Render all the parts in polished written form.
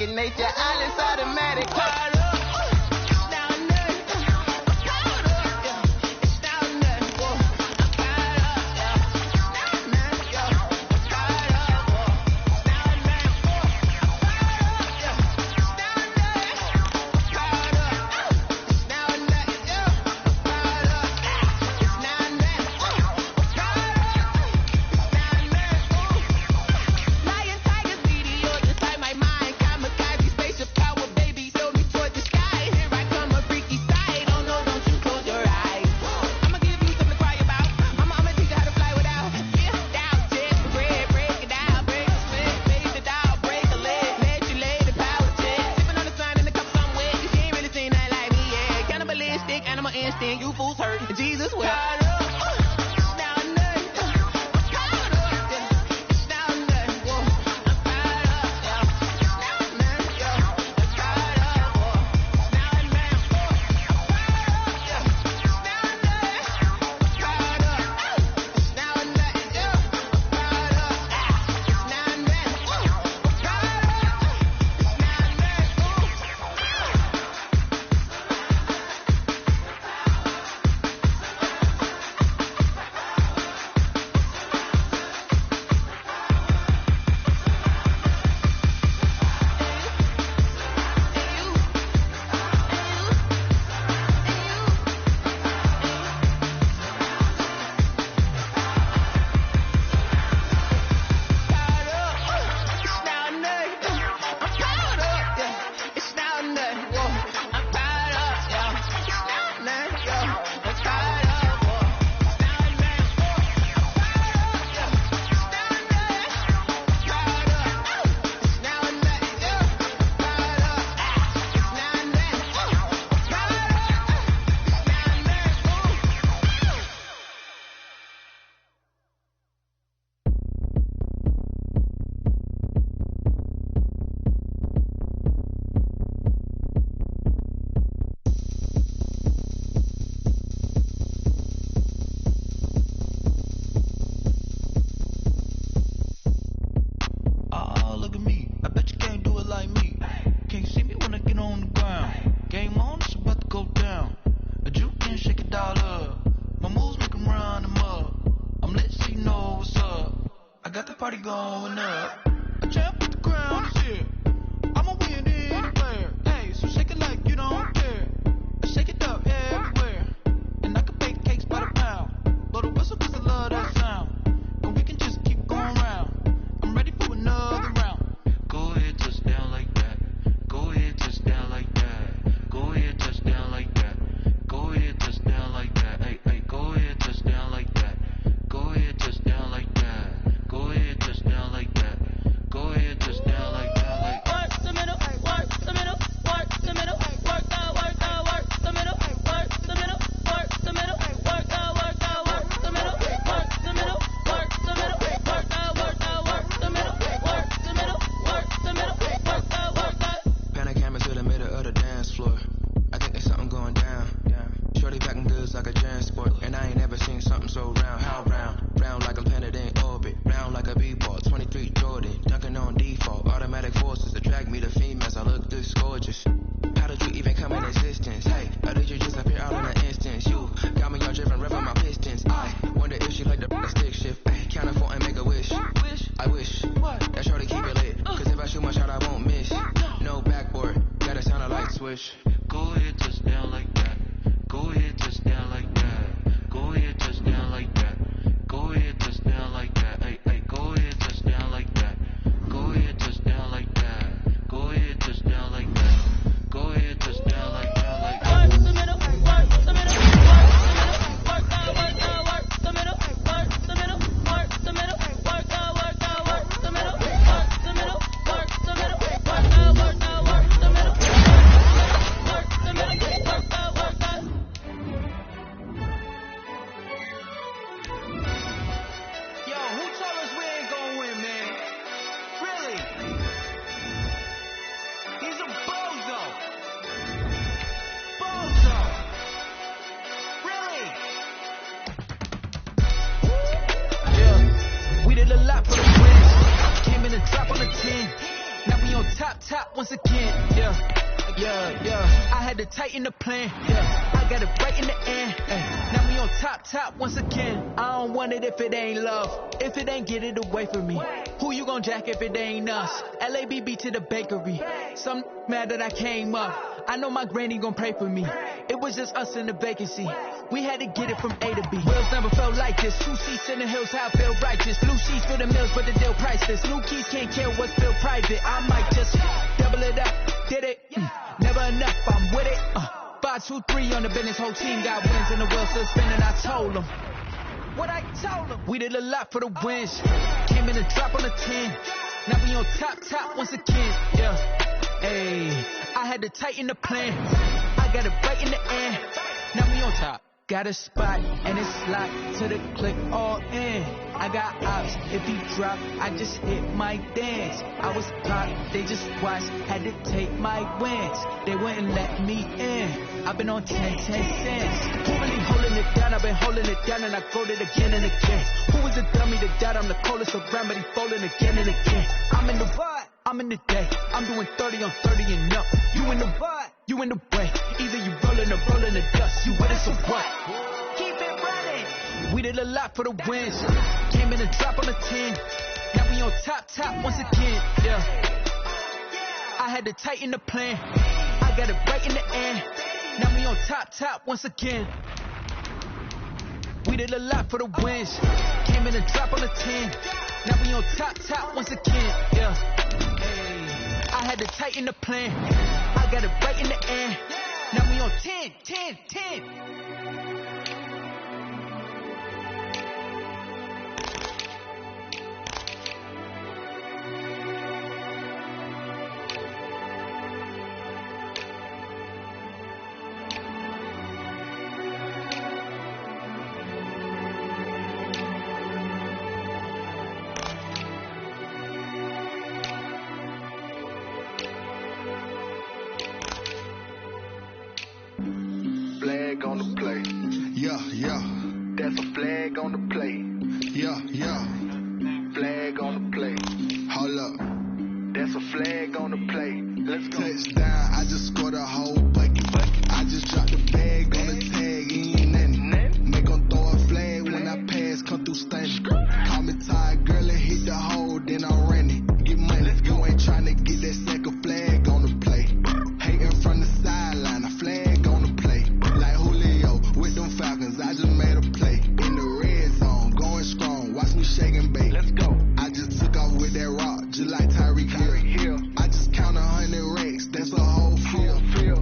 second nature. All is automatic. Caught up. we on top once again. Yeah. I had to tighten the plan. Yeah, I got it right in the end. Now we on top once again. I don't want it if it ain't love. If it ain't, get it away from me. Who you gon' jack if it ain't us? LABB to the bakery. Some mad that I came up. I know my granny gon' pray for me. It was just us in the vacancy. We had to get it from A to B. Wheels never felt like this. 2 seats in the hills, how I feel righteous. Blue sheets for the mills, but the deal priceless. New keys can't care what's still private. I might just double it up. Did it? Never enough, I'm with it. 5, 2, 3 on the business. Whole team got wins and the wheel still spinning. I told them what I told them. We did a lot for the wins. Came in a drop on the 10. Now we on top once again. Yeah. Hey, I had to tighten the plan. I got it right in the end. Now we on top. Got a spot and it's locked to the click all in. I got ops, if he drop, I just hit my dance. I was popped, they just watched, had to take my wins. They wouldn't let me in. I've been on 10 cents. Who really holding it down? I've been holding it down and I quote it again and again. Who was the dummy that doubt I'm the coldest around, but he folding again and again. I'm in the vibe, I'm in the day. I'm doing 30 on 30 and up. You in the vibe, you in the way. Either you rolling the dust. You with us or what? Keep it running. We did a lot for the wins. Came in a drop on the 10. Now we on top once again. Yeah. I had to tighten the plan. I got it right in the end. Now we on top once again. We did a lot for the wins. Came in a drop on the 10. Now we on top once again. Yeah. Hey. I had to tighten the plan. I got it right in the end. Now we on 10. Flag on the play. Yeah. That's a flag on the play. Yeah. Flag on the play. Hold up. That's a flag on the play. Let's go. Touchdown, I just scored a whole bucket. I just dropped the bag on the tag, ain't nothing. Make 'em throw a flag when I pass, come through stunning. Call me tired, girl, and hit the hole, then I'm running. Get money, you ain't tryna get that second flag on the play. Hating from the sideline, a flag on the play. Like Julio with them Falcons, I just made a play. In the red zone, going strong, watch me shake and bake. Let's go. I just took off with that rock, just like Tyreek Hill. I just count 100 racks, that's a whole field.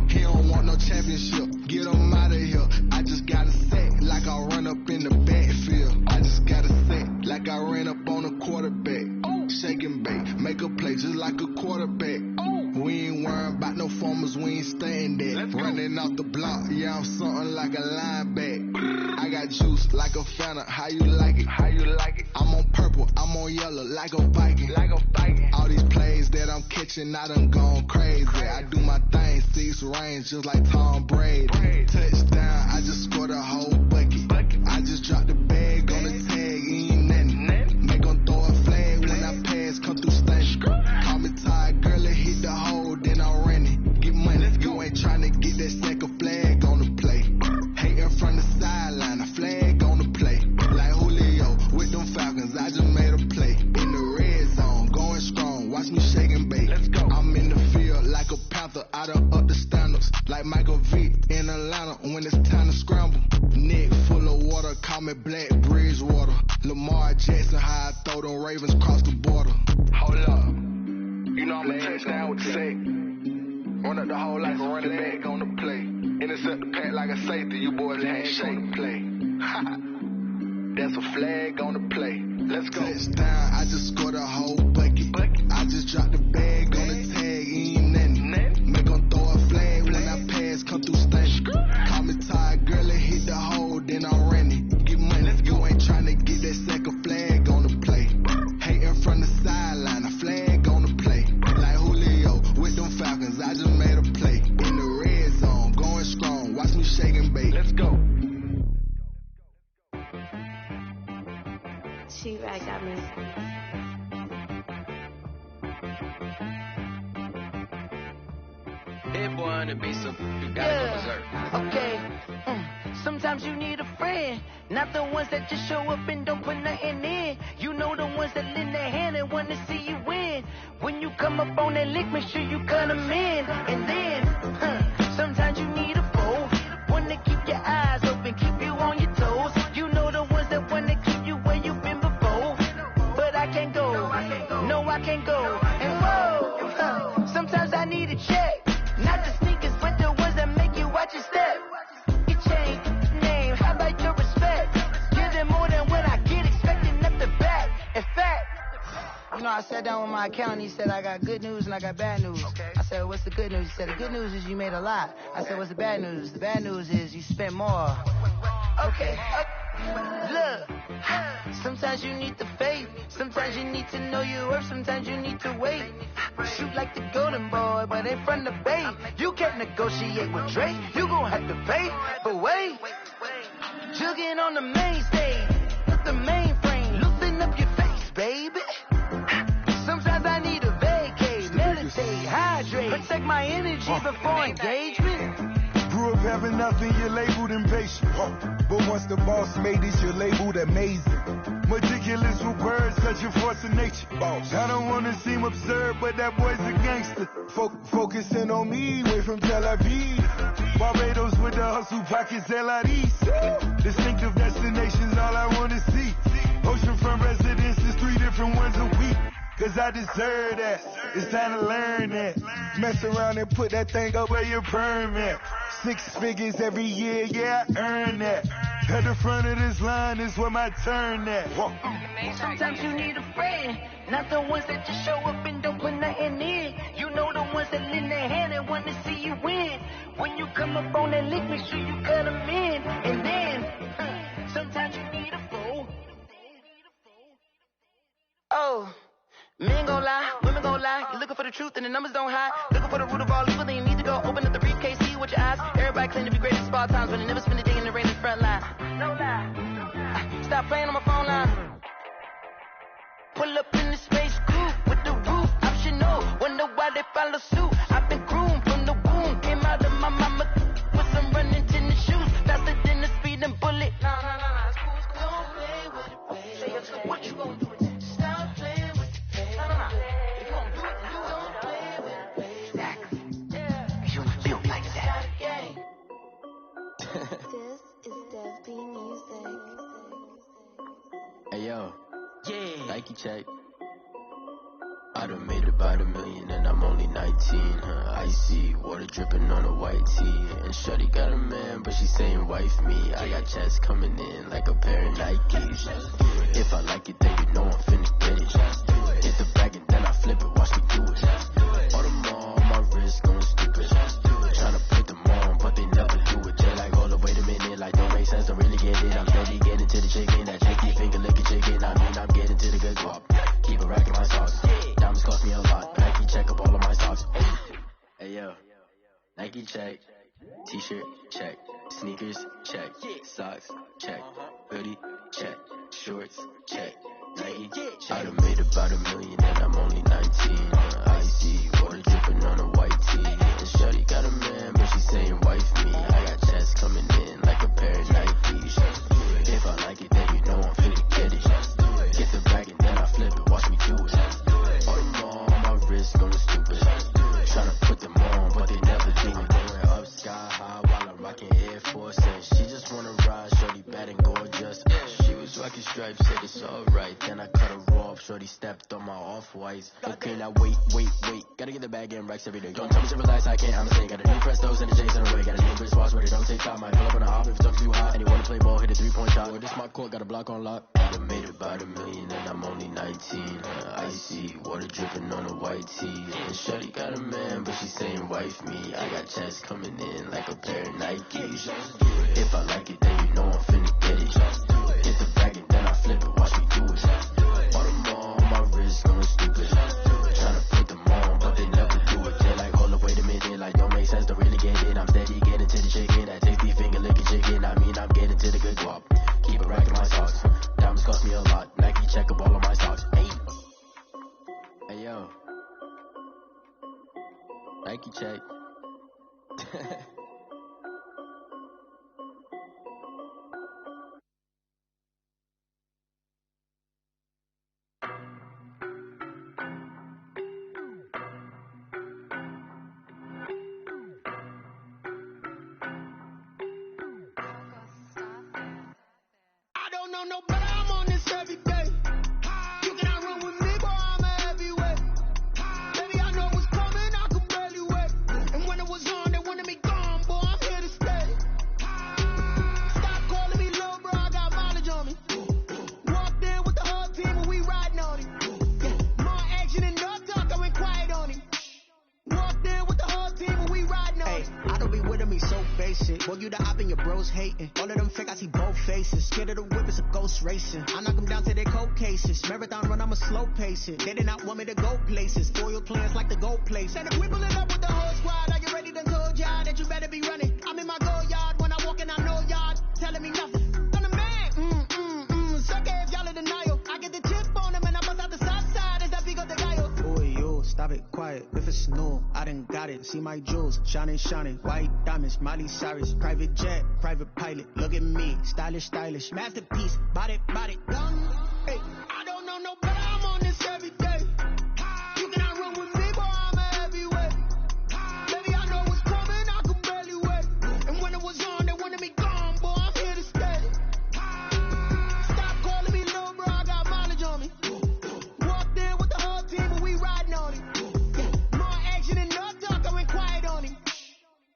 He don't want no championship, get him out of here. I just got a set, like I run up in the backfield. I just got a set, like I ran up on a quarterback. Shake and bake, make a play just like a quarterback. We ain't worrying about no formers, we ain't staying there. Running off the block, yeah, I'm something like a linebacker. I got juice like a Fanta, how you like it? I'm on purple, I'm on yellow, like a Viking. All these plays that I'm catching, I done gone crazy. I do my thing, 6 range, just like Tom Brady. Touchdown, I just scored a whole bucket. I just dropped the bag on the tag, ain't nothing. Make 'em throw a flag when I pass, come through stunning. Call me tired, girl, and hit the hole, then I'm running. Get money, you ain't tryna get that second flag on the play. Hating from the sideline, a flag on the play. Like Julio with them Falcons, I just made a play. In the red zone, going strong, watch me shake and bake. Let's go. I'm in the field like a Panther, I done up the standards. Like Michael Vick in Atlanta when it's time to scramble. Neck full of water, call me Black Bridgewater. Lamar Jackson, how I throw them Ravens cross the border. Hold up. You know I'm a touchdown with the sack. Run up the hole like a running back on the play. Intercept the pack like a safety, you boys can't shake play. That's a flag on the play. Let's go. Touchdown, I just scored a whole bucket. I just dropped the bag on the tag, ain't nothing. Make 'em throw a flag when I pass, come through stunning. Call me tired, girl, and hit the hole, then I'm running. Get money, you ain't tryna get that second flag on the play. Hating from the sideline, a flag on the play. Like Julio with them Falcons, I just made a play. In the red zone, going strong, watch me shake and bake. Let's go. She right got me. Hit boy on the beat, so you gotta go berserk. Okay. Sometimes you need a friend, not the ones that just show up and don't put nothing in. You know the ones that lend their hand and want to see you win. When you come up on that lick, make sure you cut them in. And then, sometimes you need a foe, one to keep your eyes open, keep you on your toes. You know the ones that want to keep you where you've been before. But I can't go, no I can't go. And whoa, sometimes I need a check, not the sneakers, but the ones that make you watch your step. It changed name, how about your respect? Give them more than what I get, expecting nothing back. In fact, you know, I sat down with my accountant, he said I got good news and I got bad news. Okay. I said, what's the good news? He said, the good news is you made a lot. I said, what's the bad news? The bad news is you spent more. Okay. Look, sometimes you need the faith, sometimes you need to know your worth, sometimes you need to wait. Shoot like the golden boy, but ain't from the bay. You can't negotiate with Drake, you gon' have to pay. But wait, jugging on the main stage, with the mainframe, loosen up your face, baby. Sometimes I need a vacate, meditate, hydrate, protect my energy before engagement. Grew up having nothing, you're labeled impatient. But once the boss made it, you're labeled amazing. Meticulous with words, such a force of nature. I don't wanna seem absurd, but that boy's a gangster. Focusing on me, way from Tel Aviv. Barbados with the hustle pockets, LIDs. Distinctive destinations, all I wanna see. Oceanfront residences, 3 different ones a week. Cause I deserve that, it's time to learn that. Mess around and put that thing up where your permit. 6 figures every year, yeah, I earn that. At the front of this line is where my turn at. Sometimes you need a friend, not the ones that just show up and don't put nothing in. You know the ones that lend their hand and want to see you win. When you come up on that lick, make sure you cut them in. And then, sometimes you need a foe. Oh. Men gon' lie, women gon' lie. You're looking for the truth and the numbers don't hide. Looking for the root of all evil, then you need to go open up the briefcase, see with your eyes. Everybody claim to be great at small times, but they never spend a day in the rain in the front line. No lie. Stop playing on my phone line. Pull up in the space coupe with the roof optional. Wonder why they follow suit. I've been groomed from the womb. Came out of my mama with some running tennis shoes. Faster than the speeding bullet. No, it's cool, it's cool. Don't play with it, baby. What you gon' do? Hey yo, yeah. Nike check. I done made about $1 million and I'm only 19. Icy water dripping on a white tee. And shorty got a man, but she saying wife me. I got checks coming in like a pair of Nikes. If I like it, then you know I'm finna get it. Hit the bag and then I flip it, watch me do it. All them on my wrist going stupid. Tryna put them on, but they never do it. They like, hold up, wait a minute, like don't make sense, don't really get it. I'm steady getting to the chicken, that chicken finger licking chicken. I mean, I'm getting to the good guap. Keep a rack in my socks. Diamonds cost me a lot. Nike check up all of my socks. Hey yo, Nike check. T-shirt check. Sneakers check. Socks check. Hoodie check. Shorts check. Nike I done made about $1 million and I'm only 19. Icy water dripping on a white tee. And shorty got a man, but she saying wife me. I got checks coming in like a pair of Nikes. If I like it, then you know I'm finna get it. Get the bag and then I flip it, watch me do it. All them on my wrist going stupid. Tryna put them on, but they never do it. Going up sky high while I'm rocking Air Force. And she just wanna ride, shorty bad and gorgeous. She was rocking stripes, said it's alright. Then I cut her off, shorty stepped on my off-whites. Okay, now wait. Gotta get the bag and racks every day. Don't tell me to relax, I can't, I'm a say. Got a new Prestos and a J's in a way. Got a new British watch, but it don't take time. Might pull up on a hop if it's up too hot. And you wanna play ball, hit a 3-point shot. Or this my court, got a block on lock. I done made about $1 million and I'm only 19. Icy water dripping on a white tee. And shorty got a man, but she saying wife me. I got checks coming in like a pair of Nikes. If I like it, then you know I'm finna get it. Hit the bag and then I flip it, watch me do it. All them on my wrist going stupid. Tryna put them on, but they never do it. They like, hold up, wait a minute, like don't make sense, don't really get it. I'm steady getting to the chicken, that tasty finger licking chicken. I mean, I'm getting to the good guap. Keep a rack in my socks. Diamonds cost me a lot. Nike check up all of my socks. Hey yo, Nike check. Boy, you the op and your bros hating. All of them fake, I see both faces. Scared of the whip, it's a ghost racing. I knock them down to their cold cases. Marathon run, I'ma slow pace it. They did not want me to go places. Loyal plans like the gold place. And if we pulling up with the whole squad, are you ready to told y'all that you better be running? I'm in my go yard. When I walk in, I know y'all telling me nothing. I'm the man. Suck it if y'all in denial. I get the chip on them and I bust out the south side. Is that Vigo de Gallo? Boy, yo, stop it, quiet. If it's new, I done got it. See my jewels, shining, shining. White diamonds, Miley Cyrus. Private jet, private pilot. Look at me, stylish, stylish. Masterpiece, body, done. Hey, I don't know no better. I'm on this every day. You cannot run with me, boy, I'm a heavyweight. Baby, I know what's coming, I could barely wait. And when it was on, they wanted me gone, boy, I'm here to stay. Stop calling me little bro, I got mileage on me. Walked in with the whole team and we riding on it. More action and no talk, I went quiet on him.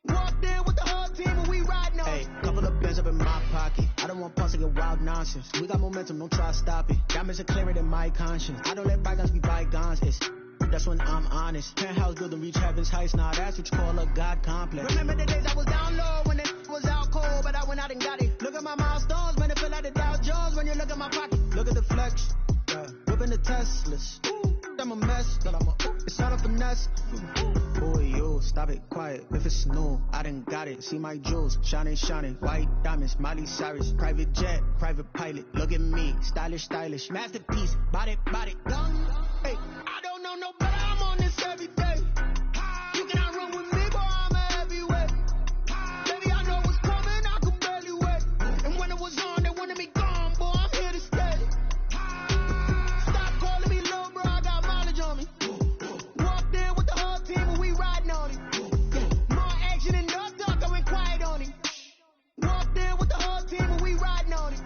Walked in with the whole team and we riding on it. Hey, couple of bands up in my pocket. I don't want punks to get wild nonsense. We got momentum, don't try to stop it. Diamonds are clearer than my conscience. I don't let bygones be bygones. That's when I'm honest. Penthouse building reach heaven's heights. Now that's what you call a God complex. Remember the days I was down low when it was out cold, but I went out and got it. Look at my milestones, man, it feel like the Dow Jones when you look at my pocket. Look at the flex, whipping the Teslas. I'm a mess, but it's all a finesse. Boy, yo, stop it, quiet. If it's new, I done got it. See my jewels, shining, shining. White diamonds, Miley Cyrus. Private jet, private pilot. Look at me, stylish, stylish. Masterpiece, body, done. Hey, I don't know no better. I'm on this every day. You cannot run with me, boy, I'm a heavyweight. Baby, I know what's coming, I could barely wait. And when it was on, they wanted me gone, boy, I'm here to stay. Stop calling me little bro, I got mileage on me. Walked in with the whole team and we riding on it. More action and no talk, I went quiet on him. Walked in with the whole team and we riding on it.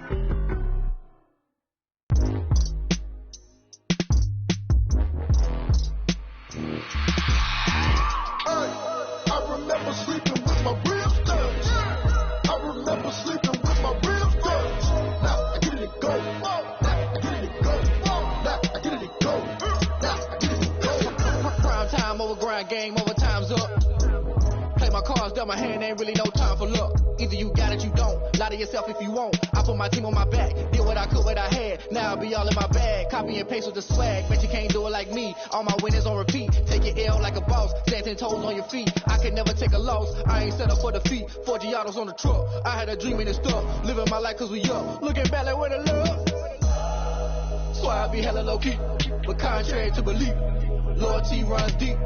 I remember sleeping with my ribs touched. I remember sleeping with my ribs touched. Now I get it go. Now I get it go. Now I get it go. Now I get it go. Prime time over grind game, over time's up. Play my cards, dealt my hand, ain't really no time for luck. Either you got it, you don't. Lie to yourself if you won't. I put my team on my back, did what I could, what I had. Now I'll be all in my bag, copy and paste with the swag. Bet you can't do it like me. All my winners on repeat. Take your L like a boss, stand 10 toes on your feet. I can never take a loss. I ain't set up for defeat. 4 Giottos on the truck. I had a dream and it stuck. Living my life cause we up. Looking back like where the love. So I be hella low key, but contrary to belief, loyalty runs deep.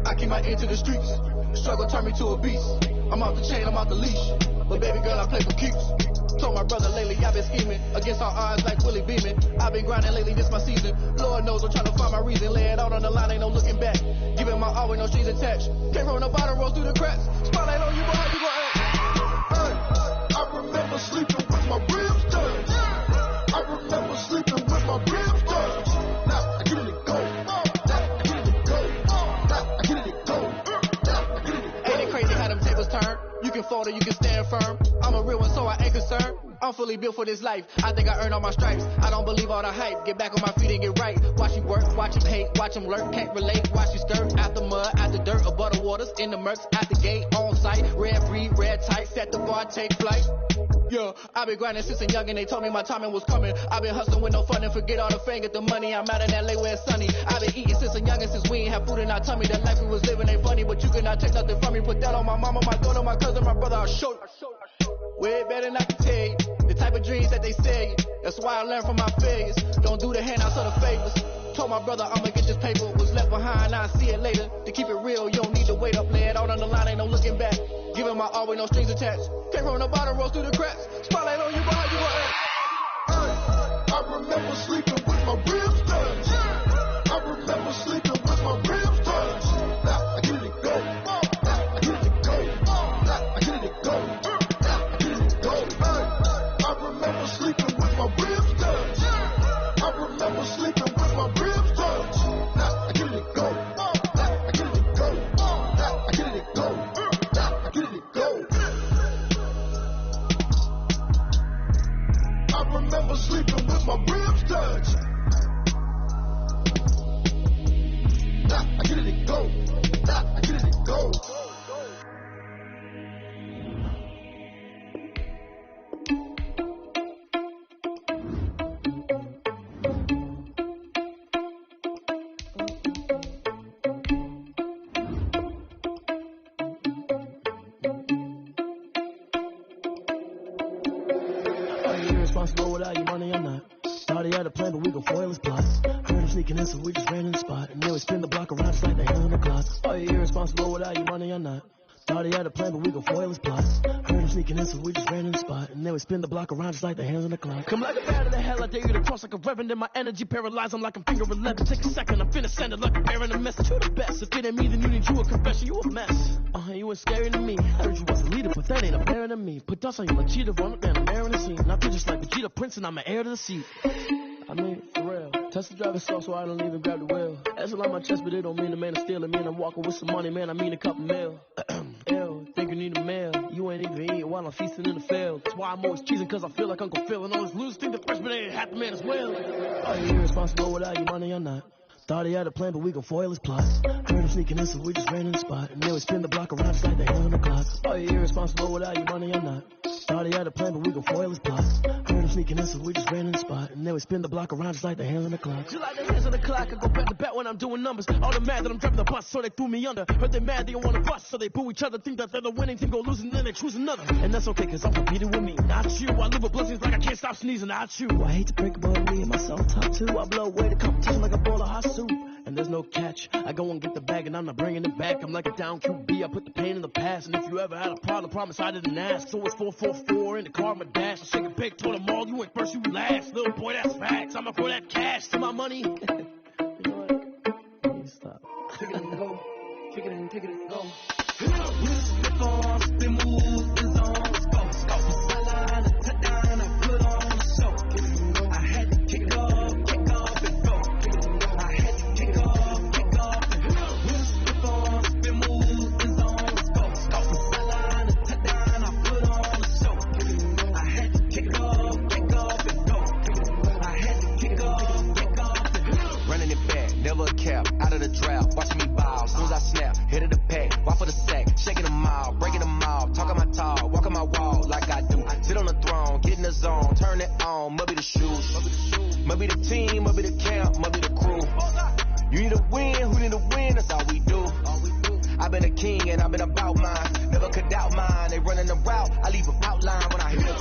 I keep my ear to the streets. Struggle turned me to a beast. I'm off the chain, I'm off the leash. But baby girl, I play for keeps. Told my brother lately I've been scheming against all odds like Willie Beeman. I've been grinding lately, this my season. Lord knows I'm trying to find my reason. Lay it out on the line, ain't no looking back. Giving my all with no strings attached. Came from the bottom, rose through the cracks. Spotlight on you, but how you gon' act? I remember sleeping with my ribs touched. I remember sleeping with my ribs touched. Now I get it go. Now I get it go. Now I get it go. Now I get it go. Ain't it crazy how them tables turn? You can fold or you can stand firm. I'm a real one, so I ain't concerned. I'm fully built for this life. I think I earned all my stripes. I don't believe all the hype. Get back on my feet and get right. Watch you work, watch him hate, watch him lurk. Can't relate, watch you skirt. Out the mud, out the dirt, above the waters, in the murks, out the gate, on site. Red free, red tight, set the bar, take flight. Yeah, I been grinding since a young and they told me my timing was coming. I been hustling with no fun and forget all the fame, get the money. I'm out in LA where it's sunny. I been eating since a young and since we ain't have food in our tummy. The life we was living ain't funny, but you cannot take nothing from me. Put that on my mama, my daughter, my cousin, my brother, I'll show you. Way better than I can tell you. The type of dreams that they say. That's why I learned from my failures. Don't do the handouts or the favors. Told my brother I'ma get this paper. Was left behind, I'll see it later. To keep it real, you don't need to wait up. Lay it out on the line, ain't no looking back. on my always no strings attached. Can't roll no bottle, rolls through the cracks. Spotlight on you, but how you gonna act? I remember sleeping with my ribs touched. I remember sleeping with my ribs touched. Now I get it go. I get it go. I get it go. I get it go. I remember sleeping with my ribs touched. I remember sleeping with my ribs touched. Now I get it go. I get it go. I get it go. I get it go. I remember sleeping with my ribs touched. I get it go. I get it go. Irresponsible without your money or not. Thought he had a plan, but we gon' foil his plots. Heard him sneaking in, so we just ran in the spot. And then we spin the block around just like the hands in the clock. Are you irresponsible without your money or not? Thought he had a plan, but we gon' foil his plots. Heard him sneaking in, so we just ran in the spot. And then we spin the block around just like the hands in the clock. Come like a bat of the hell, I dare you to cross like a reverend. And my energy paralyzed, I'm like I'm finger 11. Take a second, I'm finna send it like a bearing a message to the best. If it ain't me, then you need you a confession, you a mess. You ain't scary to me. Heard you was a leader, but that ain't apparent to me. Put dust on you like cheetah, run up down the air in the scene. Not just like Vegeta Prince, and I'm an heir to the seat. I mean, for real. Touch the driver's soft, so I don't even grab the wheel. That's a lot on my chest, but it don't mean the man is stealing. Man, I'm walking with some money, man, I mean a couple mil. Ew, think you need a meal. You ain't even eating while I'm feasting in the field. That's why I'm always cheesing, cause I feel like Uncle Phil. And all this losers think the freshman ain't half the man as well. Are you irresponsible without your money or not? Thought he had a plan, but we gon' foil his plots. Heard him sneaking in, so we just ran in the spot. And then we spin the block around just like the hands on the clock. Are you irresponsible without your money or not? Thought he had a plan, but we gon' foil his plots. Heard him sneaking in, so we just ran in the spot. And then we spin the block around just like the hands on the clock. Just like the hands on the clock, I go back to back when I'm doing numbers. All the mad that I'm driving the bus, so they threw me under. Heard they mad, they don't wanna bust, so they boo each other. Think that they're the winning team, go losing, then they choose another. And that's okay, cause I'm competing with me, not you. I live with blessings like I can't stop sneezing, not you. I hate to break, but me and myself top two. I blow away the competition like a bowl of hot soup. And there's no catch. I go and get the bag and I'm not bringing it back. I'm like a down QB, I put the pain in the past. And if you ever had a problem, promise I didn't ask. So it's 444 in the car, my dash. I shake a big, told them all, you ain't first, you last. Little boy, that's facts. I'ma throw that cash to my money. You know what? Please stop. Take it and go. Take it and take it and go. Whisper on, spin move, is on, let's go. Sideline, a touchdown, I put on a show. I had to kick off and go. Never a cap, out of the draft, watch me ball. Soon as I snap, hit of the pack, walk for the sack, shaking them all, breaking them all, talking my talk, walking my wall like I do. Sit on the throne, get in the zone, turn it on, must be the shoes, must be the team, must be the camp, must be the crew. You need a win, who need a win, that's all we do. I've been a king and I've been about mine, never could doubt mine. They running the route, I leave an outline when I hear it.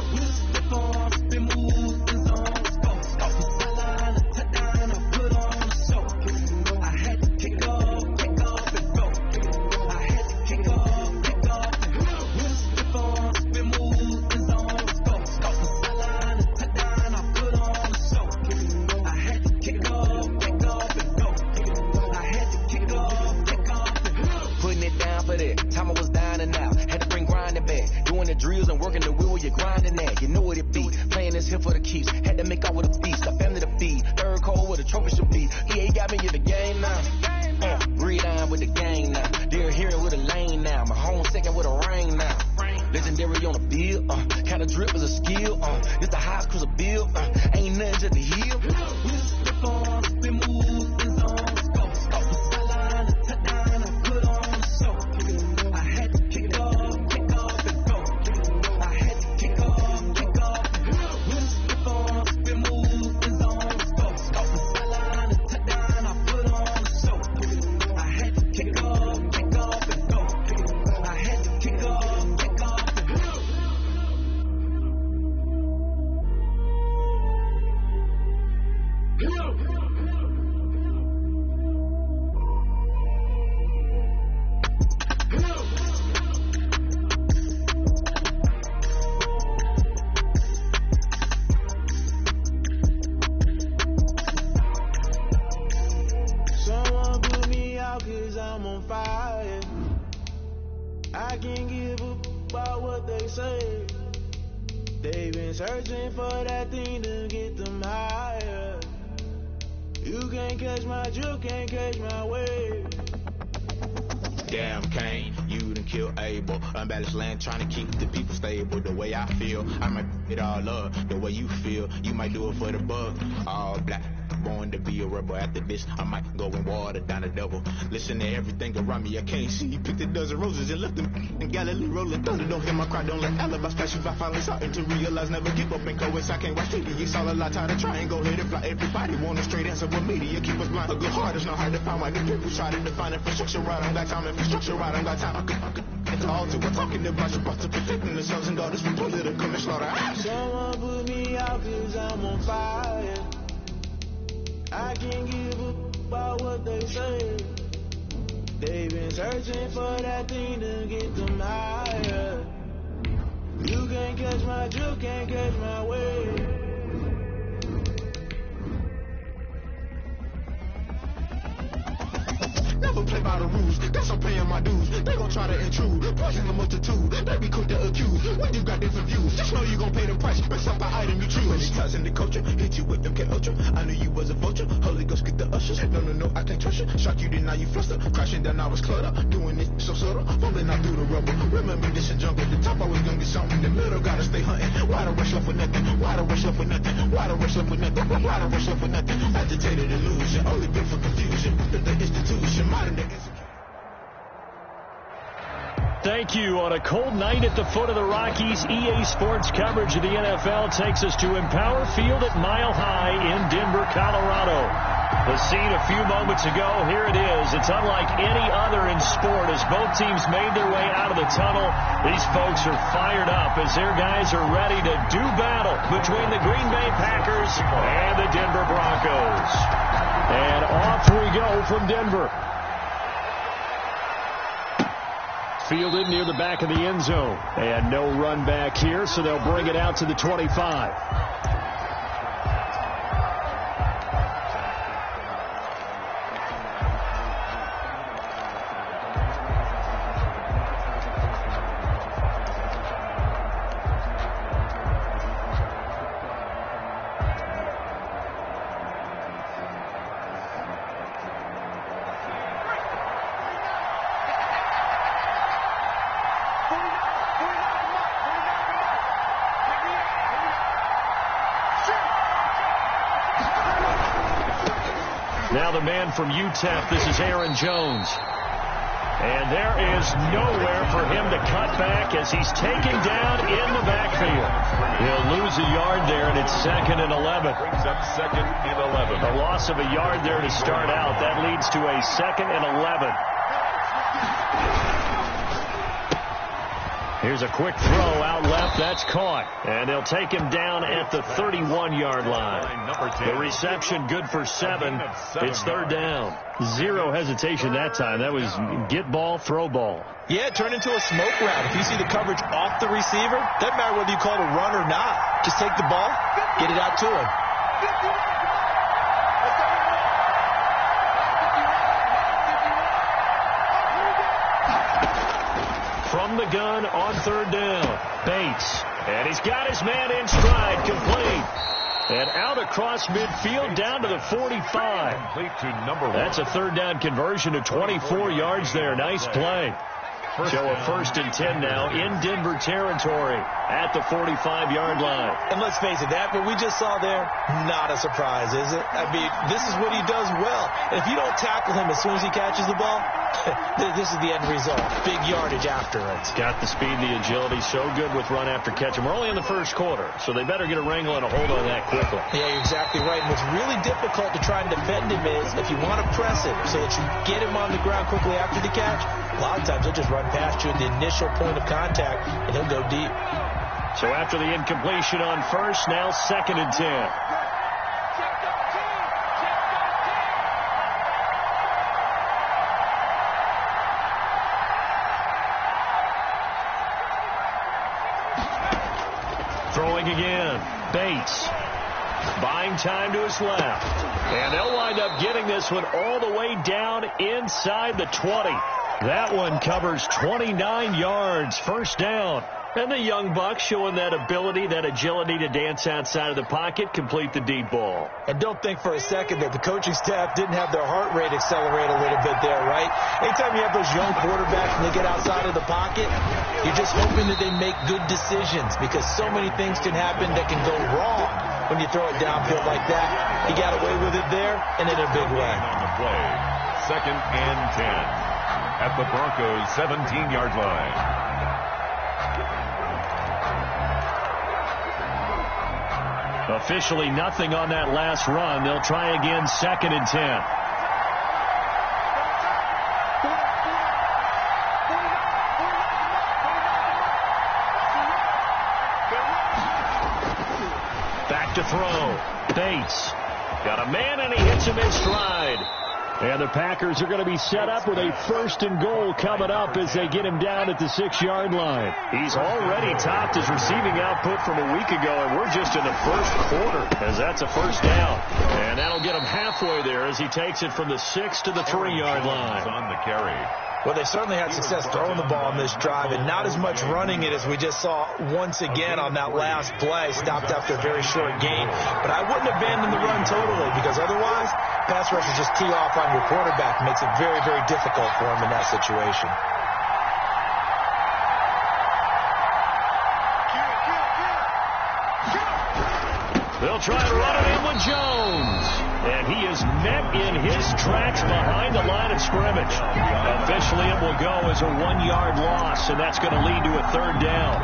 Spin move, is on, let's go. Sideline, a touchdown, I put on a show. I had to kick off and go. I had to kick off and go. Spin move, is on, let's go. Sideline, a touchdown, I put on a show. I had to kick off and go. I had to kick off and go. Putting it down for that. Time I was down and out. Had to bring grinding back. Doing the drills and working the wheel where you're grinding at. You know what it be. Playing this here for the keeps. Had to make out with a feast. A family to feed. Third cold where the trophy should be. EA got me in the game now. Breathe on with the game now. Dear hearing with a lane now. My home second with a rain now. Legendary on the field. Kinda drip is a skill. It's the highest cruiser bill. Ain't nothing just to heal. Spin move is on. Let's go. Sideline, a touchdown, I put on a show. I had to kick off and go. I had to kick off and go. Spin move is on. Let's go. Sideline, a touchdown, I put on a show. I had to kick off and go. I had to kick off and go. I can't give up about what they say. They've been searching for that thing to get them higher. You can't catch my drift, can't catch my wave. Damn, Kane, you done killed Abel. Unbalanced land, trying to keep the people stable. The way I feel, I might it all up. The way you feel, you might do it for the buck. All black, born to be a rebel. After this, I might go and water down the devil. Listen to everything around me, I can't see. Picked a dozen roses and left them in Galilee rolling thunder. Don't hear my cry, don't let alibis flash. If I finally starting to realize, never give up and go. I can't watch TV, it's all a lot. Tired of trying, go ahead and fly. Everybody want a straight answer with media. Keep us blind, a good heart is not hard to find. Why the people try to define infrastructure right? I don't got time, infrastructure right, I don't got time. I could it's all to we're talking about you, about to protecting the sons and daughters from political and slaughter. Someone put me out cause I'm on fire. I can't give up about what they say. They've been searching for that thing to get them higher. You can't catch my drift, can't catch my wave. Never play by the rules, that's I'm paying my dues. They gon' try to intrude, poison the multitude. They be quick to accuse when you got different views. Just know you gon' pay the price, based off the item you choose. Many ties in the culture, hit you with MK Ultra. I knew you was a vulture, Holy Ghost get the ushers. No, I can't trust you. Shock you, then now you fluster. Crashing down, I was cluttered. Doing it so subtle, fumbling out through the rubble. Remember this in jungle, the top always gonna get something. In the middle, gotta stay hunting. Why the rush left with nothing? Why the rush left with nothing? Why the rush left with nothing? Why the rush left with nothing? Agitated illusion, only built for confusion. The institution, modern day. Thank you. On a cold night at the foot of the Rockies, EA Sports coverage of the NFL takes us to Empower Field at Mile High in Denver, Colorado. The scene a few moments ago, here it is. It's unlike any other in sport as both teams made their way out of the tunnel. These folks are fired up as their guys are ready to do battle between the Green Bay Packers and the Denver Broncos. And off we go from Denver. Fielded near the back of the end zone. And no run back here, so they'll bring it out to the 25. Now the man from UTEP, this is Aaron Jones. And there is nowhere for him to cut back as he's taken down in the backfield. He'll lose a yard there, and it's 2nd and 11. Brings up 2nd and 11. A loss of a yard there to start out. That leads to a 2nd and 11. Here's a quick throw out left. That's caught. And they'll take him down at the 31-yard line. The reception good for 7. It's 3rd down. Zero hesitation that time. That was get ball, throw ball. Yeah, it turned into a smoke route. If you see the coverage off the receiver, doesn't matter whether you call it a run or not. Just take the ball, get it out to him. From the gun on 3rd down, Bates. And he's got his man in stride, complete. And out across midfield down to the 45. Complete to number 1. That's a 3rd down conversion of 24 yards there. Nice play. So a 1st and 10 now in Denver territory at the 45-yard line. And let's face it, that what we just saw there, not a surprise, is it? I mean, this is what he does well. If you don't tackle him as soon as he catches the ball, this is the end result. Big yardage after it. Got the speed, the agility, so good with run after catch. And we're only in the 1st quarter, so they better get a wrangle and a hold on that quickly. Yeah, you're exactly right. And what's really difficult to try and defend him is if you want to press it so that you get him on the ground quickly after the catch, a lot of times he'll just run past you at the initial point of contact, and he'll go deep. So after the incompletion on 1st, now 2nd and 10. Throwing again, Bates. Buying time to his left. And they'll wind up getting this one all the way down inside the 20. That one covers 29 yards. First down. And the young buck showing that ability, that agility to dance outside of the pocket, complete the deep ball. And don't think for a second that the coaching staff didn't have their heart rate accelerate a little bit there, right? Anytime you have those young quarterbacks and they get outside of the pocket, you're just hoping that they make good decisions because so many things can happen that can go wrong when you throw it downfield like that. He got away with it there and in a big way. On the play, 2nd and 10 at the Broncos' 17-yard line. Officially nothing on that last run. They'll try again, 2nd and 10. Back to throw. Bates. Got a man and he hits him in stride. And the Packers are going to be set up with a 1st and goal coming up as they get him down at the 6-yard line. He's already topped his receiving output from a week ago, and we're just in the first quarter as that's a first down. And that'll get him halfway there as he takes it from the 6 to the 3-yard line. On the carry. Well, they certainly had success throwing the ball on this drive and not as much running it as we just saw once again on that last play. Stopped after a very short gain. But I wouldn't abandon the run totally because otherwise pass rushes just tee off on your quarterback. Makes it very, very difficult for him in that situation. They'll try to run it in with Jones. And he is met in his tracks behind the line of scrimmage. Officially, it will go as a 1-yard loss, and that's going to lead to a 3rd down.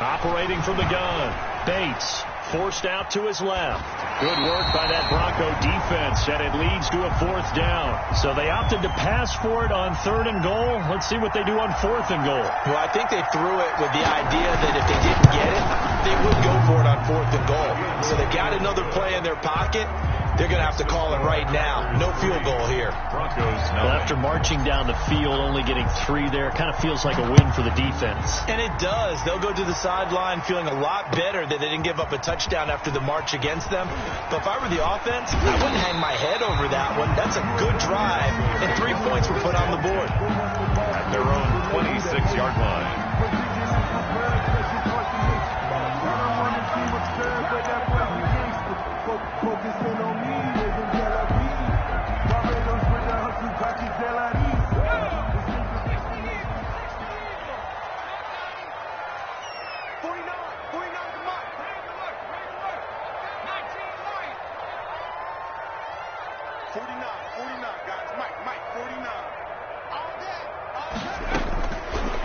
Operating from the gun, Bates forced out to his left. Good work by that Bronco defense, and it leads to a 4th down. So they opted to pass for it on 3rd and goal. Let's see what they do on 4th and goal. Well, I think they threw it with the idea that if they didn't get it, they would go for it on 4th and goal. So they got another play in their pocket. They're going to have to call it right now. No field goal here. Well, after marching down the field, only getting 3 there, kind of feels like a win for the defense. And it does. They'll go to the sideline feeling a lot better that they didn't give up a touchdown after the march against them. But if I were the offense, I wouldn't hang my head over that one. That's a good drive, and 3 points were put on the board. At their own 26-yard line.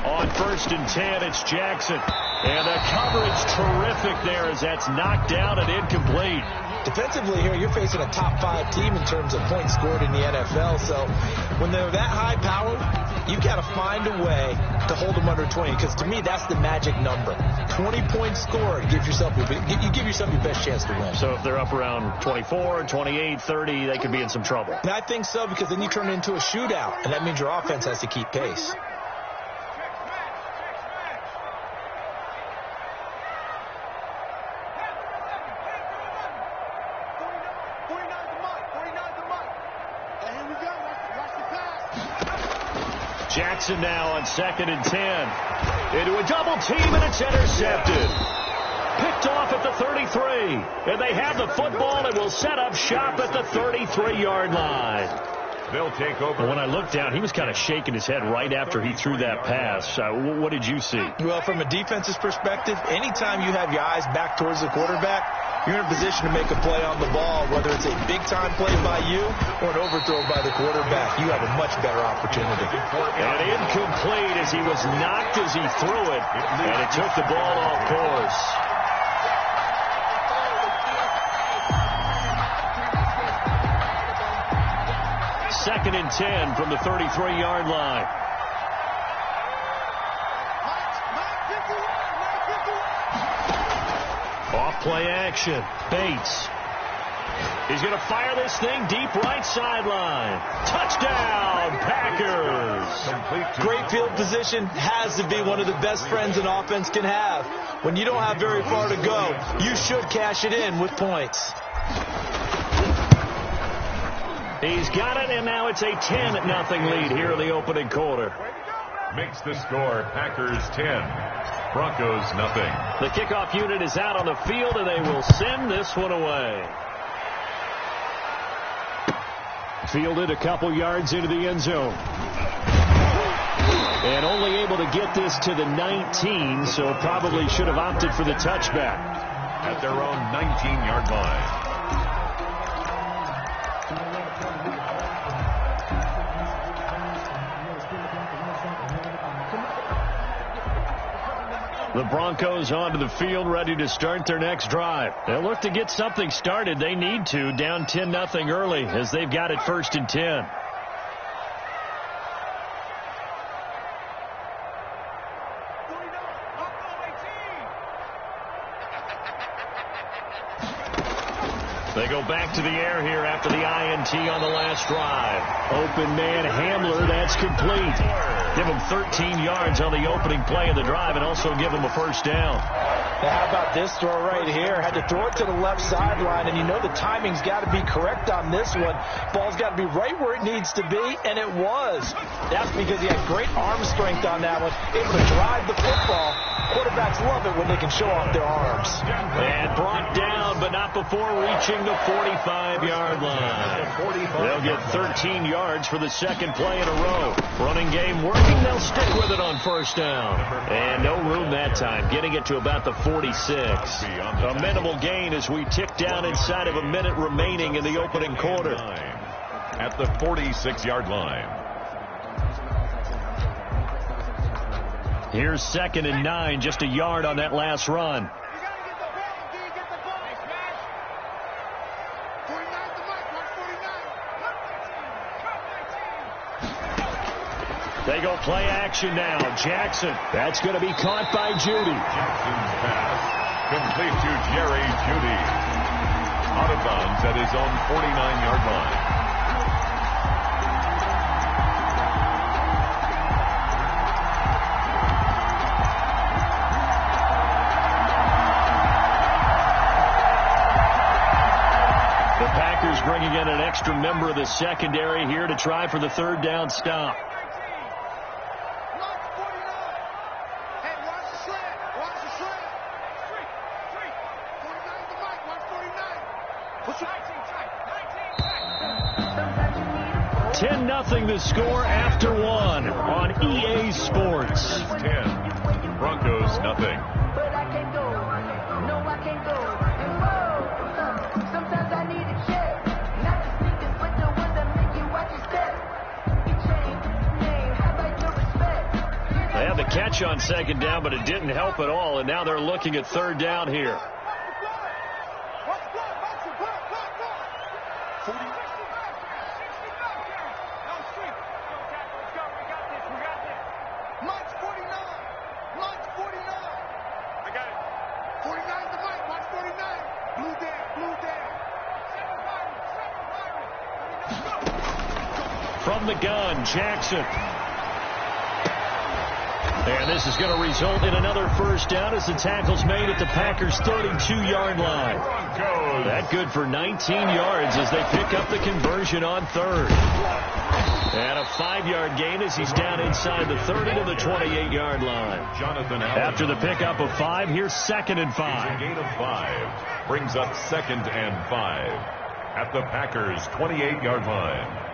On 1st and 10, it's Jackson. And the coverage terrific there as that's knocked down and incomplete. Defensively here, you're facing a top 5 team in terms of points scored in the NFL. So when they're that high powered, you've got to find a way to hold them under 20. Because to me, that's the magic number. 20 points scored. You give yourself your best chance to win. So if they're up around 24, 28, 30, they could be in some trouble. And I think so, because then you turn it into a shootout. And that means your offense has to keep pace. Jackson now on 2nd and 10. Into a double team, and it's intercepted. Picked off at the 33. And they have the football and will set up shop at the 33-yard line. They'll take over. When I looked down, he was kind of shaking his head right after he threw that pass. What did you see? Well, from a defense's perspective, anytime you have your eyes back towards the quarterback, you're in a position to make a play on the ball, whether it's a big-time play by you or an overthrow by the quarterback. You have a much better opportunity. And incomplete as he was knocked as he threw it, and it took the ball off course. Second and 10 from the 33-yard line. Play action. Bates. He's going to fire this thing deep right sideline. Touchdown, Packers. Great field position has to be one of the best friends an offense can have. When you don't have very far to go, you should cash it in with points. He's got it, and now it's a 10-0 lead here in the opening quarter. Makes the score Packers 10, Broncos nothing. The kickoff unit is out on the field, and they will send this one away. Fielded a couple yards into the end zone. And only able to get this to the 19, so probably should have opted for the touchback. At their own 19-yard line. The Broncos onto the field, ready to start their next drive. They'll look to get something started. They need to, down 10-0 early, as they've got it 1st and 10. They go back to the air here after the INT on the last drive. Open man Hamler, that's complete. Give him 13 yards on the opening play of the drive and also give him a first down. Now, how about this throw right here? Had to throw it to the left sideline, and you know the timing's got to be correct on this one. Ball's got to be right where it needs to be, and it was. That's because he had great arm strength on that one, able to drive the football. Quarterbacks love it when they can show off their arms. And brought down, but not before reaching the 45-yard line. They'll get 13 yards for the second play in a row. Running game working. They'll stick with it on first down. And no room that time, getting it to about the 46. A minimal gain as we tick down inside of a minute remaining in the opening quarter. At the 46-yard line. Here's 2nd and 9, just a yard on that last run. They go play action now. Jackson. That's going to be caught by Judy. Jackson's pass complete to Jerry Judy. Out of bounds at his own 49-yard line. The Packers bringing in an extra member of the secondary here to try for the third down stop. The score after one on EA Sports. 10, Broncos nothing. But I can't go. No, I can't go. Whoa. Sometimes I need a check. Not the sneakers, but the ones that make you watch your step. You change name. How about your respect? They had the catch on second down, but it didn't help at all, and now they're looking at third down here. From the gun, Jackson. And this is going to result in another first down as the tackle's made at the Packers' 32-yard line. That good for 19 yards as they pick up the conversion on third. And a 5-yard gain as he's down inside the 30 to the 28-yard line. After the pickup of 5, here's 2nd and 5. A gain of 5 brings up 2nd and 5 at the Packers' 28-yard line.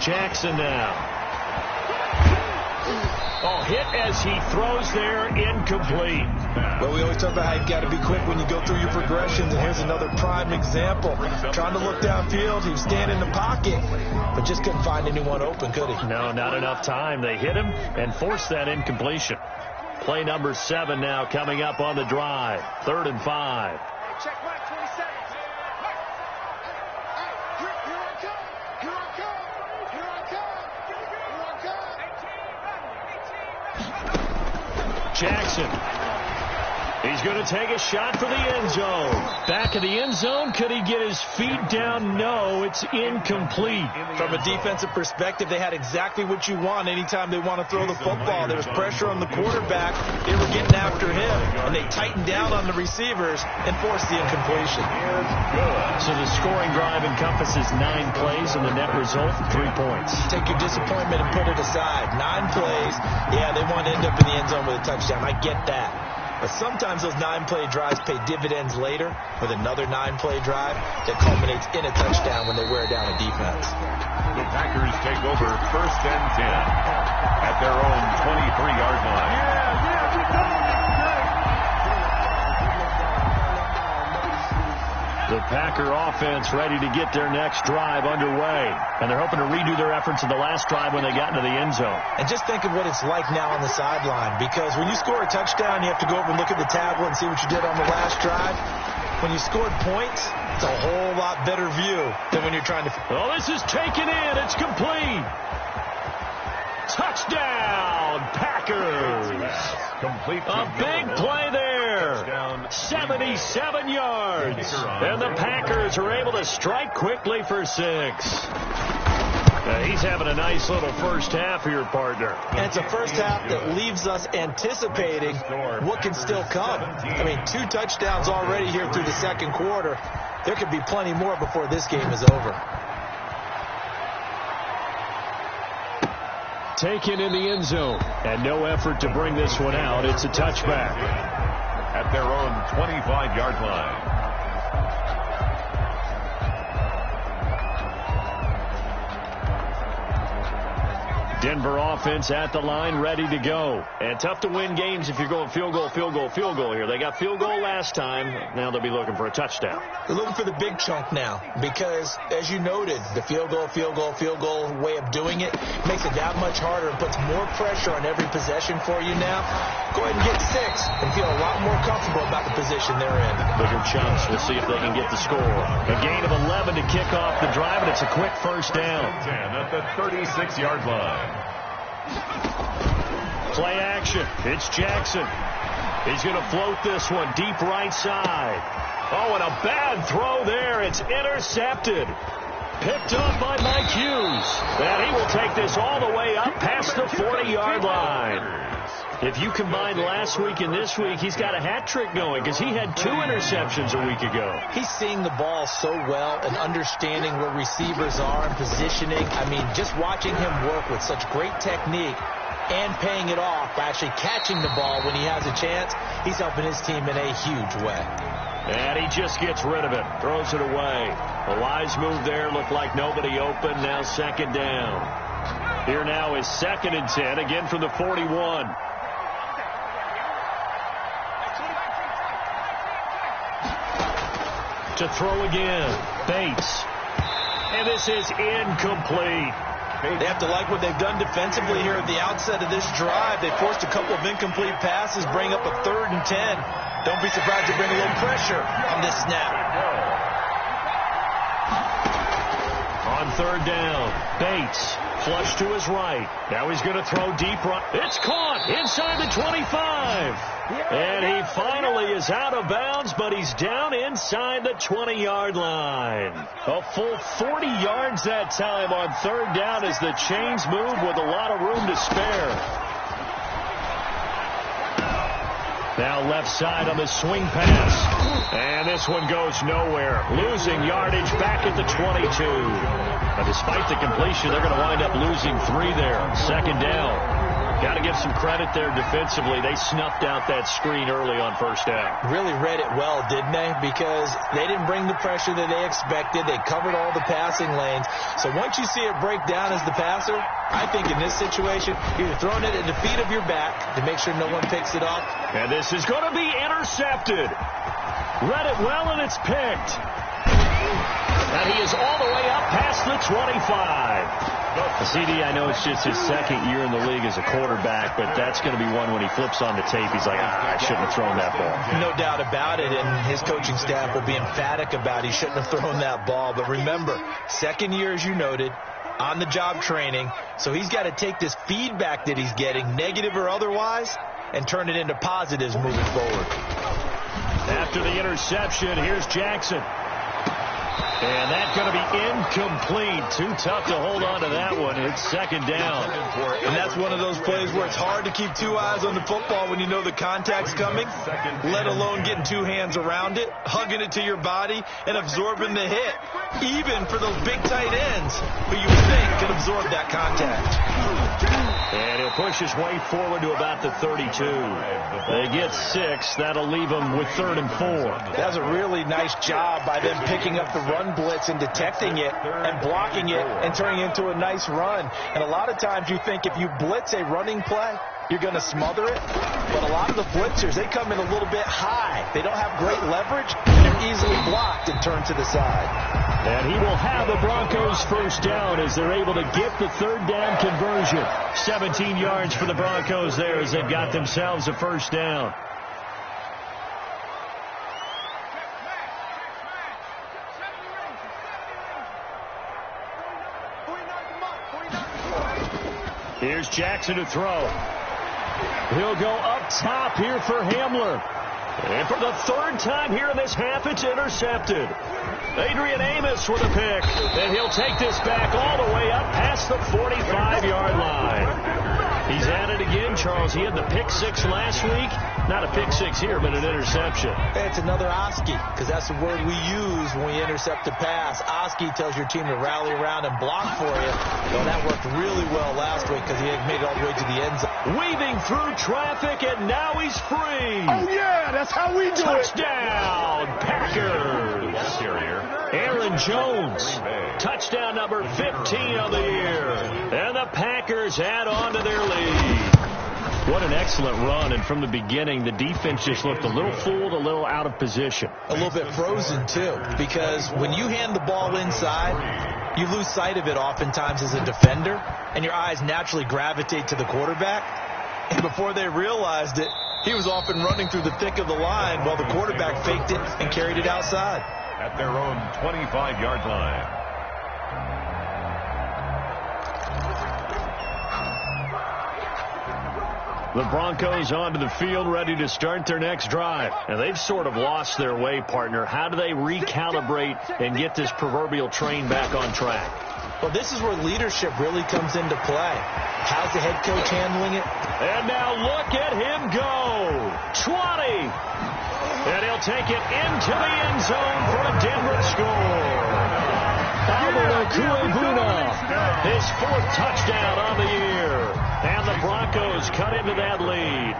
Jackson now. Oh, hit as he throws there, incomplete. Well, we always talk about how you got to be quick when you go through your progressions, and here's another prime example. Trying to look downfield, he was standing in the pocket, but just couldn't find anyone open, could he? No, not enough time. They hit him and forced that incompletion. Play number 7 now coming up on the drive. 3rd and 5. Check back 20 seconds. Hey, here I come. Here I come. Here Jackson. He's going to take a shot for the end zone. Back of the end zone. Could he get his feet down? No, it's incomplete. From a defensive perspective, they had exactly what you want anytime they want to throw the football. There was pressure on the quarterback. They were getting after him, and they tightened down on the receivers and forced the incompletion. So the scoring drive encompasses 9 plays, and the net result, 3 points. Take your disappointment and put it aside. 9 plays. Yeah, they want to end up in the end zone with a touchdown. I get that. But sometimes those 9-play drives pay dividends later with another 9-play drive that culminates in a touchdown when they wear down a defense. The Packers take over 1st and 10 at their own 23-yard line. The Packer offense ready to get their next drive underway. And they're hoping to redo their efforts in the last drive when they got into the end zone. And just think of what it's like now on the sideline. Because when you score a touchdown, you have to go over and look at the tablet and see what you did on the last drive. When you scored points, it's a whole lot better view than when you're trying to... Oh, this is taken in. It's complete. Touchdown, Packers. Complete. A big play there. 77 yards. And the Packers are able to strike quickly for 6. He's having a nice little first half here, partner. And it's a first half that leaves us anticipating what can still come. I mean, 2 touchdowns already here through the second quarter. There could be plenty more before this game is over. Taken in the end zone, and no effort to bring this one out. It's a touchback. At their own 25-yard line. Denver offense at the line, ready to go. And tough to win games if you're going field goal, field goal, field goal here. They got field goal last time. Now they'll be looking for a touchdown. They're looking for the big chunk now because, as you noted, the field goal, field goal, field goal way of doing it makes it that much harder and puts more pressure on every possession for you now. Go ahead and get 6 and feel a lot more comfortable about the position they're in. Bigger chunks. We'll see if they can get the score. A gain of 11 to kick off the drive, and it's a quick first down. 10 at the 36-yard line. Play action. It's Jackson. He's going to float this one deep right side. Oh, and a bad throw there. It's intercepted. Picked up by Mike Hughes. And he will take this all the way up past the 40-yard line. If you combine last week and this week, he's got a hat trick going because he had 2 interceptions a week ago. He's seeing the ball so well and understanding where receivers are and positioning. I mean, just watching him work with such great technique and paying it off by actually catching the ball when he has a chance, he's helping his team in a huge way. And he just gets rid of it, throws it away. A wise move there, looked like nobody open, now second down. Here now is 2nd and 10, again from the 41. To throw again, Bates. And this is incomplete. They have to like what they've done defensively here at the outset of this drive. They forced a couple of incomplete passes, bring up a 3rd and 10. Don't be surprised to bring a little pressure on this snap. On 3rd down, Bates flush to his right. Now he's going to throw deep right. It's caught inside the 25. And he finally is out of bounds, but he's down inside the 20-yard line. A full 40 yards that time on 3rd down as the chains move with a lot of room to spare. Now left side on the swing pass. And this one goes nowhere. Losing yardage back at the 22. But despite the completion, they're going to wind up losing 3 there. 2nd down. Got to give some credit there defensively. They snuffed out that screen early on 1st down. Really read it well, didn't they? Because they didn't bring the pressure that they expected. They covered all the passing lanes. So once you see it break down as the passer, I think in this situation, you're throwing it at the feet of your back to make sure no one picks it up. And this is going to be intercepted. Read it well, and it's picked. And he is all the way up past the 25. CD, I know it's just his 2nd year in the league as a quarterback, but that's going to be one when he flips on the tape. He's like, I shouldn't have thrown that ball. No doubt about it, and his coaching staff will be emphatic about he shouldn't have thrown that ball. But remember, 2nd year, as you noted, on-the-job training, so he's got to take this feedback that he's getting, negative or otherwise, and turn it into positives moving forward. After the interception, here's Jackson. And that's going to be incomplete. Too tough to hold on to that one. It's second down. And that's one of those plays where it's hard to keep two eyes on the football when you know the contact's coming, let alone getting two hands around it, hugging it to your body, and absorbing the hit, even for those big tight ends who you think can absorb that contact. And he'll push his way forward to about the 32. They get 6. That'll leave them with 3rd and 4. That's a really nice job by them picking up the run blitz and detecting it and blocking it and turning it into a nice run. And a lot of times you think if you blitz a running play, you're going to smother it. But a lot of the blitzers, they come in a little bit high. They don't have great leverage, and they're easily blocked and turned to the side. And he will have the Broncos first down as they're able to get the 3rd down conversion. 17 yards for the Broncos there as they've got themselves a first down. Here's Jackson to throw. He'll go up top here for Hamler. And for the 3rd time here in this half, it's intercepted. Adrian Amos with a pick. And he'll take this back all the way up past the 45-yard line. He's at it again, Charles. He had the pick 6 last week. Not a pick 6 here, but an interception. It's another Oski, because that's the word we use when we intercept a pass. Oski tells your team to rally around and block for you. Well, that worked really well last week because he made it all the way to the end zone. Weaving through traffic, and now he's free. Oh, yeah, that's how we do Touchdown, Packers. Aaron Jones, touchdown number 15 of the year. And the Packers add on to their lead. What an excellent run, and from the beginning, the defense just looked a little fooled, a little out of position. A little bit frozen, too, because when you hand the ball inside, you lose sight of it oftentimes as a defender, and your eyes naturally gravitate to the quarterback. And before they realized it, he was off and running through the thick of the line while the quarterback faked it and carried it outside. At their own 25-yard line. The Broncos onto the field, ready to start their next drive. And they've sort of lost their way, partner. How do they recalibrate and get this proverbial train back on track? Well, this is where leadership really comes into play. How's the head coach handling it? And now look at him go. 20. And he'll take it into the end zone for a Denver score. Alvaro Cuevuna, his 4th touchdown on the year. And the Broncos cut into that lead.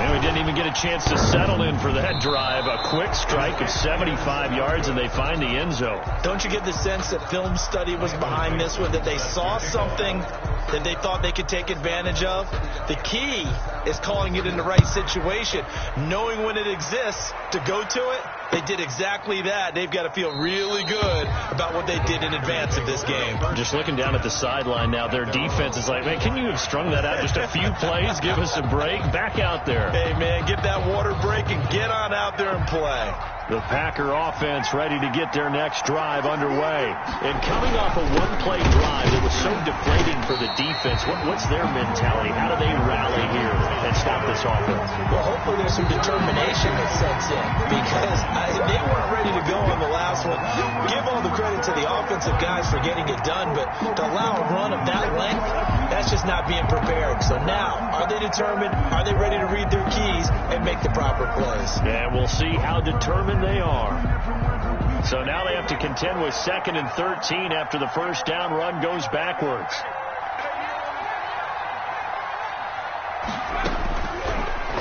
And we didn't even get a chance to settle in for that drive. A quick strike of 75 yards, and they find the end zone. Don't you get the sense that film study was behind this one, that they saw something that they thought they could take advantage of? The key is calling it in the right situation, knowing when it exists to go to it. They did exactly that. They've got to feel really good about what they did in advance of this game. Just looking down at the sideline now, their defense is like, man, can you have strung that out just a few plays? Give us a break. Back out there. Hey, man, get that water break and get on out there and play. The Packer offense ready to get their next drive underway. And coming off a one-play drive that was so deflating for the defense, what's their mentality? How do they rally here and stop this offense? Well, hopefully there's some determination that sets in, because they weren't ready to go on the last one. Give all the credit to the offensive guys for getting it done, but to allow a run of that length, that's just not being prepared. So now, are they determined? Are they ready to read their keys and make the proper plays? And we'll see how determined they are. So now they have to contend with 2nd and 13 after the first down run goes backwards.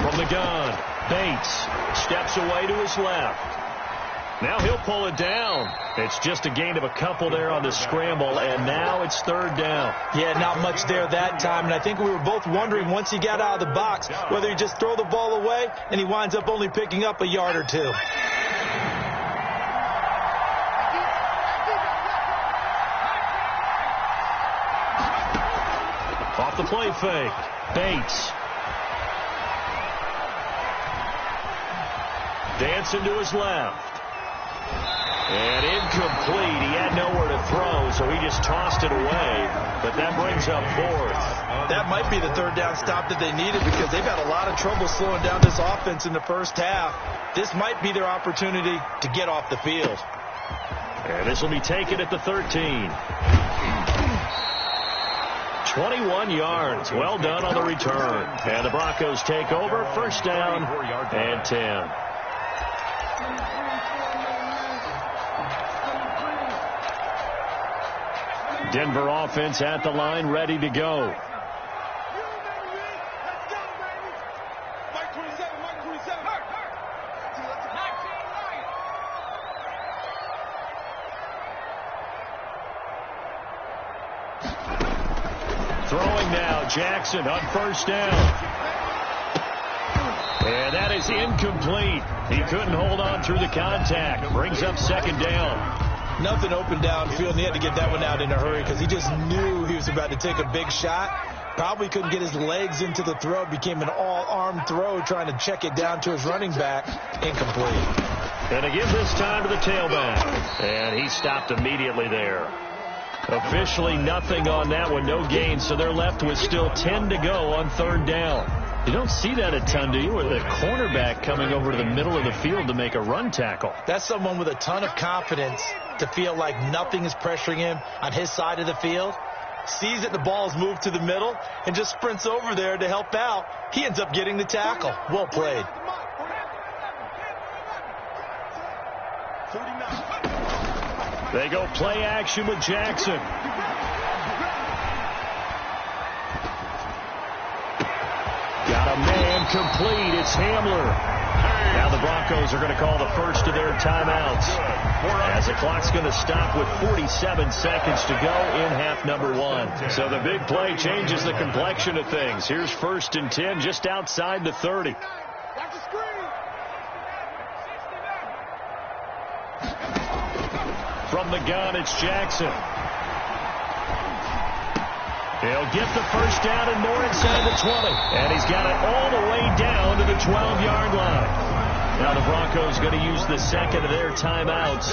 From the gun, Bates steps away to his left. Now he'll pull it down. It's just a gain of a couple there on the scramble, and now it's 3rd down. Yeah, not much there that time, and I think we were both wondering once he got out of the box whether he just throw the ball away, and he winds up only picking up a yard or two. Off the play fake, Bates. Dancing to his left. And incomplete. He had nowhere to throw, so he just tossed it away. but that brings up fourth. That might be the third down stop that they needed because they've had a lot of trouble slowing down this offense in the first half. This might be their opportunity to get off the field. And this will be taken at the 13. 21 yards. Well done on the return. And the Broncos take over. First down and 10. Denver offense at the line, ready to go. Throwing now, Jackson on first down. And that is incomplete. He couldn't hold on through the contact. Brings up second down. Nothing open downfield, and he had to get that one out in a hurry because he just knew he was about to take a big shot. Probably couldn't get his legs into the throw. Became an all-arm throw trying to check it down to his running back. Incomplete. And to give this time to the tailback. And he stopped immediately there. Officially nothing on that one, no gain, so they're left with still 10 to go on third down. You don't see that a ton, do you? With a cornerback coming over to the middle of the field to make a run tackle. That's someone with a ton of confidence to feel like nothing is pressuring him on his side of the field. Sees that the ball is moved to the middle and just sprints over there to help out. He ends up getting the tackle. Well played. They go play action with Jackson. Got a man complete. It's Hamler. Now the Broncos are going to call the first of their timeouts as the clock's going to stop with 47 seconds to go in half number one. So the big play changes the complexion of things. Here's first and 10 just outside the 30. From the gun, it's Jackson. He'll get the first down and more inside the 20. And he's got it all the way down to the 12-yard line. Now the Broncos going to use the second of their timeouts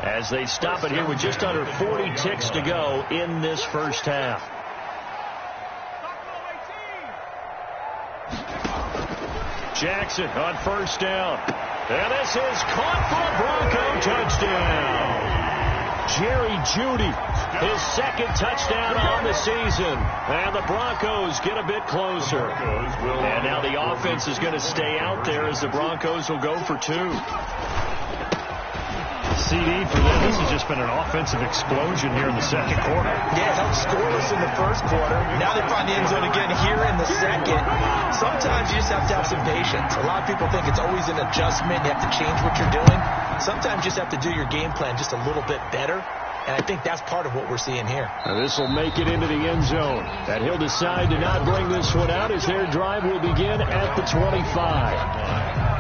as they stop it here with just under 40 ticks to go in this first half. Jackson on first down. And this is caught for a Bronco touchdown. Jerry Jeudy, his second touchdown on the season. And the Broncos get a bit closer. And now the offense is going to stay out there as the Broncos will go for two. CD for them. This has just been an offensive explosion here in the second quarter. Yeah, it helped scoreless in the first quarter. Now they find the end zone again here in the second. Sometimes you just have to have some patience. A lot of people think it's always an adjustment. You have to change what you're doing. Sometimes you just have to do your game plan just a little bit better. And I think that's part of what we're seeing here. Now this will make it into the end zone. And he'll decide to not bring this one out as their drive will begin at the 25.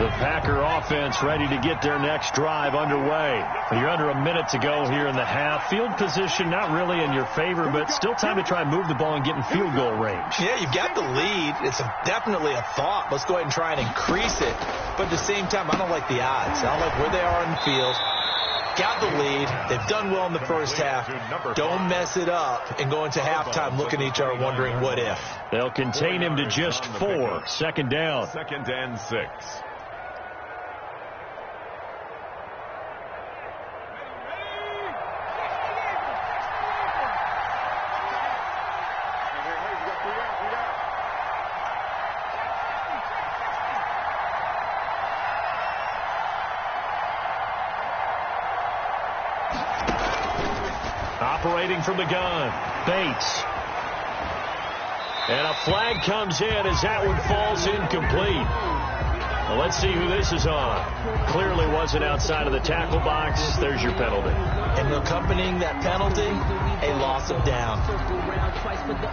The Packer offense ready to get their next drive underway. You're under a minute to go here in the half. Field position not really in your favor, but still time to try and move the ball and get in field goal range. Yeah, you've got the lead. It's definitely a thought. Let's go ahead and try and increase it. But at the same time, I don't like the odds. I don't like where they are in the field. Got the lead. They've done well in the first half. Don't mess it up and go into halftime looking at each other wondering what if. They'll contain him to just 4. Second down. 2nd and 6. Operating from the gun, Bates. And a flag comes in as that one falls incomplete. Well, let's see who this is on. Clearly wasn't outside of the tackle box. There's your penalty. And accompanying that penalty, a loss of down.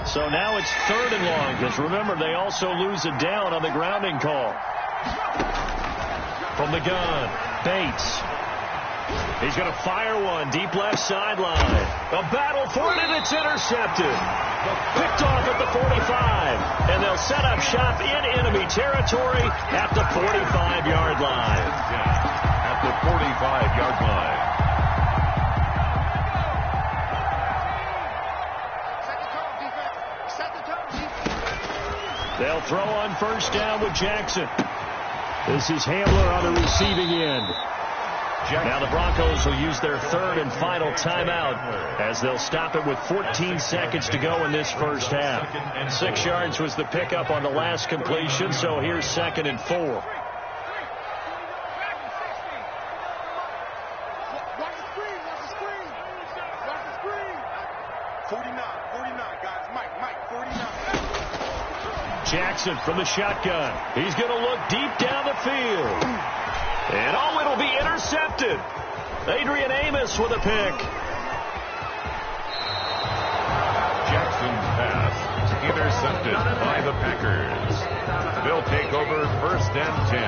So now it's 3rd and long, because remember, they also lose a down on the grounding call. From the gun, Bates. He's going to fire one deep left sideline. A battle for it, and it's intercepted. Picked off at the 45. And they'll set up shop in enemy territory at the 45-yard line. At the 45-yard line. They'll throw on first down with Jackson. This is Hamler on the receiving end. Now the Broncos will use their third and final timeout as they'll stop it with 14 seconds to go in this first half. 6 yards was the pickup on the last completion, so here's 2nd and 4. Jackson from the shotgun. He's going to look deep down the field. And it'll be intercepted. Adrian Amos with a pick. Jackson's pass intercepted by the Packers. They'll take over 1st and 10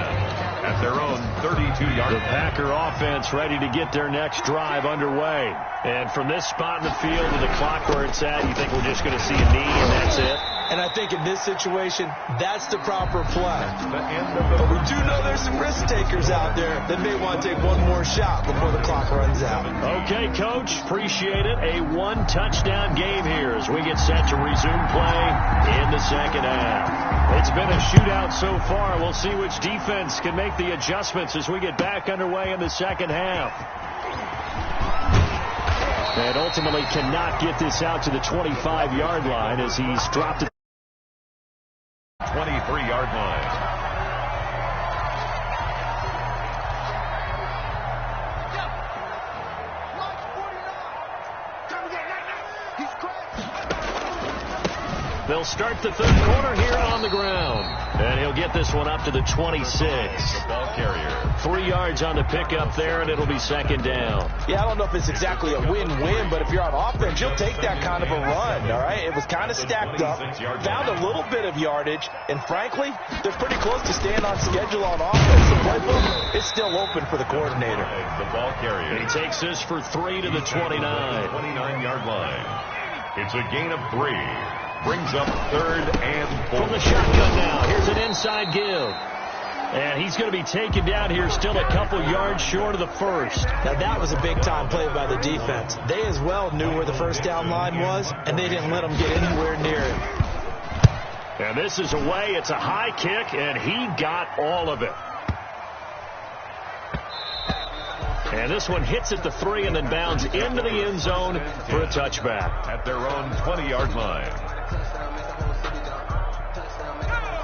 at their own 32-yard. The Packer offense ready to get their next drive underway. And from this spot in the field to the clock where it's at, you think we're just going to see a knee and that's it? And I think in this situation, that's the proper play. But we do know there's some risk takers out there that may want to take one more shot before the clock runs out. Okay, Coach. Appreciate it. A 1-touchdown game here as we get set to resume play in the second half. It's been a shootout so far. We'll see which defense can make the adjustments as we get back underway in the second half. And ultimately cannot get this out to the 25-yard line as he's dropped it. 23-yard line. They'll start the third quarter here on the ground. And he'll get this one up to the 26. The ball carrier. 3 yards on the pickup there, and it'll be 2nd down. Yeah, I don't know if it's exactly a win-win, but if you're on offense, you'll take that kind of a run, all right? It was kind of stacked up, found a little bit of yardage, and frankly, they're pretty close to staying on schedule on offense. The playbook is still open for the coordinator. The ball carrier. He takes this for 3 to the 29. 29-yard line. It's a gain of 3. Brings up 3rd and 4. From the shotgun now, here's an inside give. And he's going to be taken down here still a couple yards short of the first. Now that was a big-time play by the defense. They as well knew where the first down line was, and they didn't let him get anywhere near it. And this is away. It's a high kick, and he got all of it. And this one hits at the 3 and then bounds into the end zone for a touchback. At their own 20-yard line.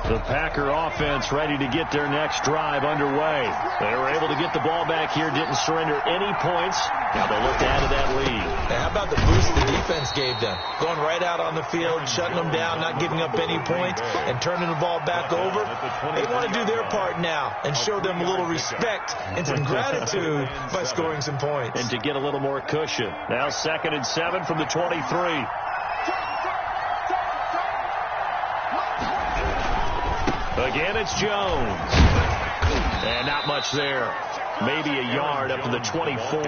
The Packer offense ready to get their next drive underway. They were able to get the ball back here, didn't surrender any points. Now they'll look to add to that lead. Now how about the boost the defense gave them? Going right out on the field, shutting them down, not giving up any points, and turning the ball back over. They want to do their part now and show them a little respect and some gratitude by scoring some points. And to get a little more cushion. Now 2nd and 7 from the 23. Again, it's Jones. And not much there. Maybe a yard up to the 24.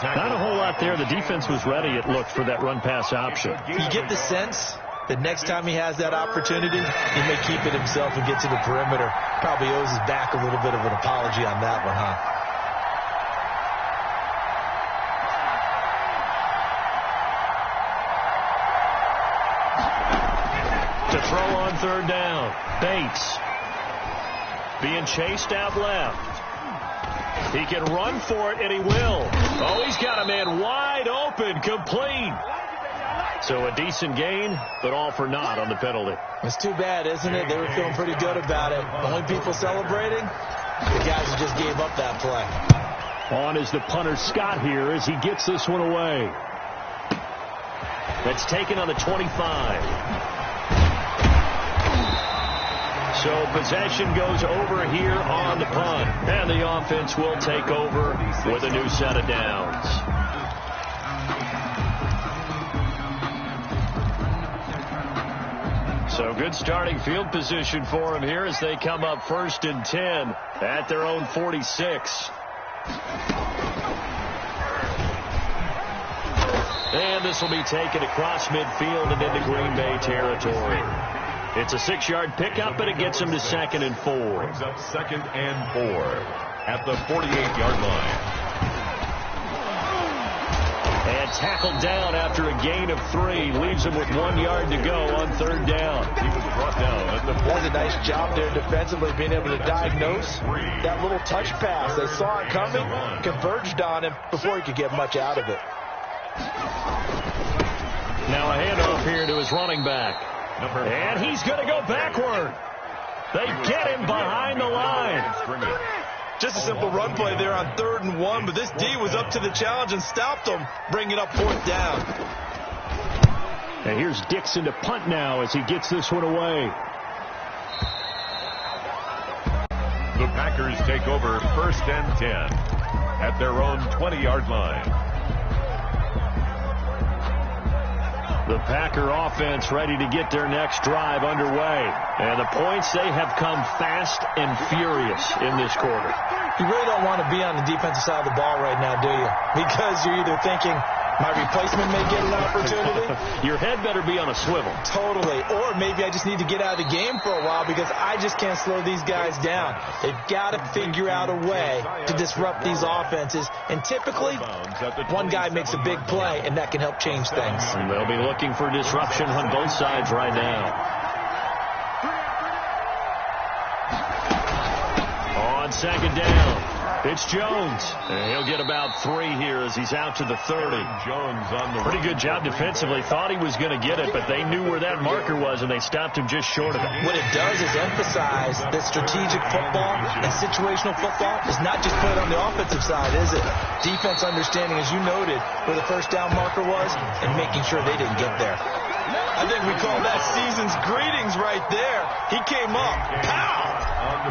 Not a whole lot there. The defense was ready, it looked, for that run-pass option. You get the sense that next time he has that opportunity, he may keep it himself and get to the perimeter. Probably owes his back a little bit of an apology on that one, huh? To throw on 3rd down. Bates being chased out left. He can run for it, and he will. Oh, he's got a man wide open, complete. So a decent gain, but all for naught on the penalty. It's too bad, isn't it? They were feeling pretty good about it. The only people celebrating, the guys who just gave up that play. On is the punter Scott here as he gets this one away. That's taken on the 25. So possession goes over here on the punt. And the offense will take over with a new set of downs. So good starting field position for them here as they come up 1st and 10 at their own 46. And this will be taken across midfield and into Green Bay territory. It's a 6-yard pickup, but it gets him to 2nd and 4. Brings up 2nd and 4 at the 48-yard line. And tackled down after a gain of 3. Leaves him with 1 yard to go on 3rd down. He was brought down at the 40. That's a nice job there defensively, being able to diagnose that little touch pass. They saw it coming, converged on him before he could get much out of it. Now a handoff here to his running back. And he's going to go backward. They get him behind the line. Just a simple run play there on 3rd and 1, but this D was up to the challenge and stopped him, bringing up 4th down. And here's Dixon to punt now as he gets this one away. The Packers take over 1st and 10 at their own 20-yard line. The Packer offense ready to get their next drive underway. And the points, they have come fast and furious in this quarter. You really don't want to be on the defensive side of the ball right now, do you? Because you're either thinking, my replacement may get an opportunity. Your head better be on a swivel. Totally. Or maybe I just need to get out of the game for a while because I just can't slow these guys down. They've got to figure out a way to disrupt these offenses. And typically, one guy makes a big play, and that can help change things. And they'll be looking for disruption on both sides right now. On 2nd down, it's Jones. And he'll get about 3 here as he's out to the 30. Jones on the pretty good job defensively. Thought he was going to get it, but they knew where that marker was, and they stopped him just short of it. What it does is emphasize that strategic football and situational football is not just played on the offensive side, is it? Defense understanding, as you noted, where the 1st down marker was and making sure they didn't get there. I think we call that season's greetings right there. He came up, pow!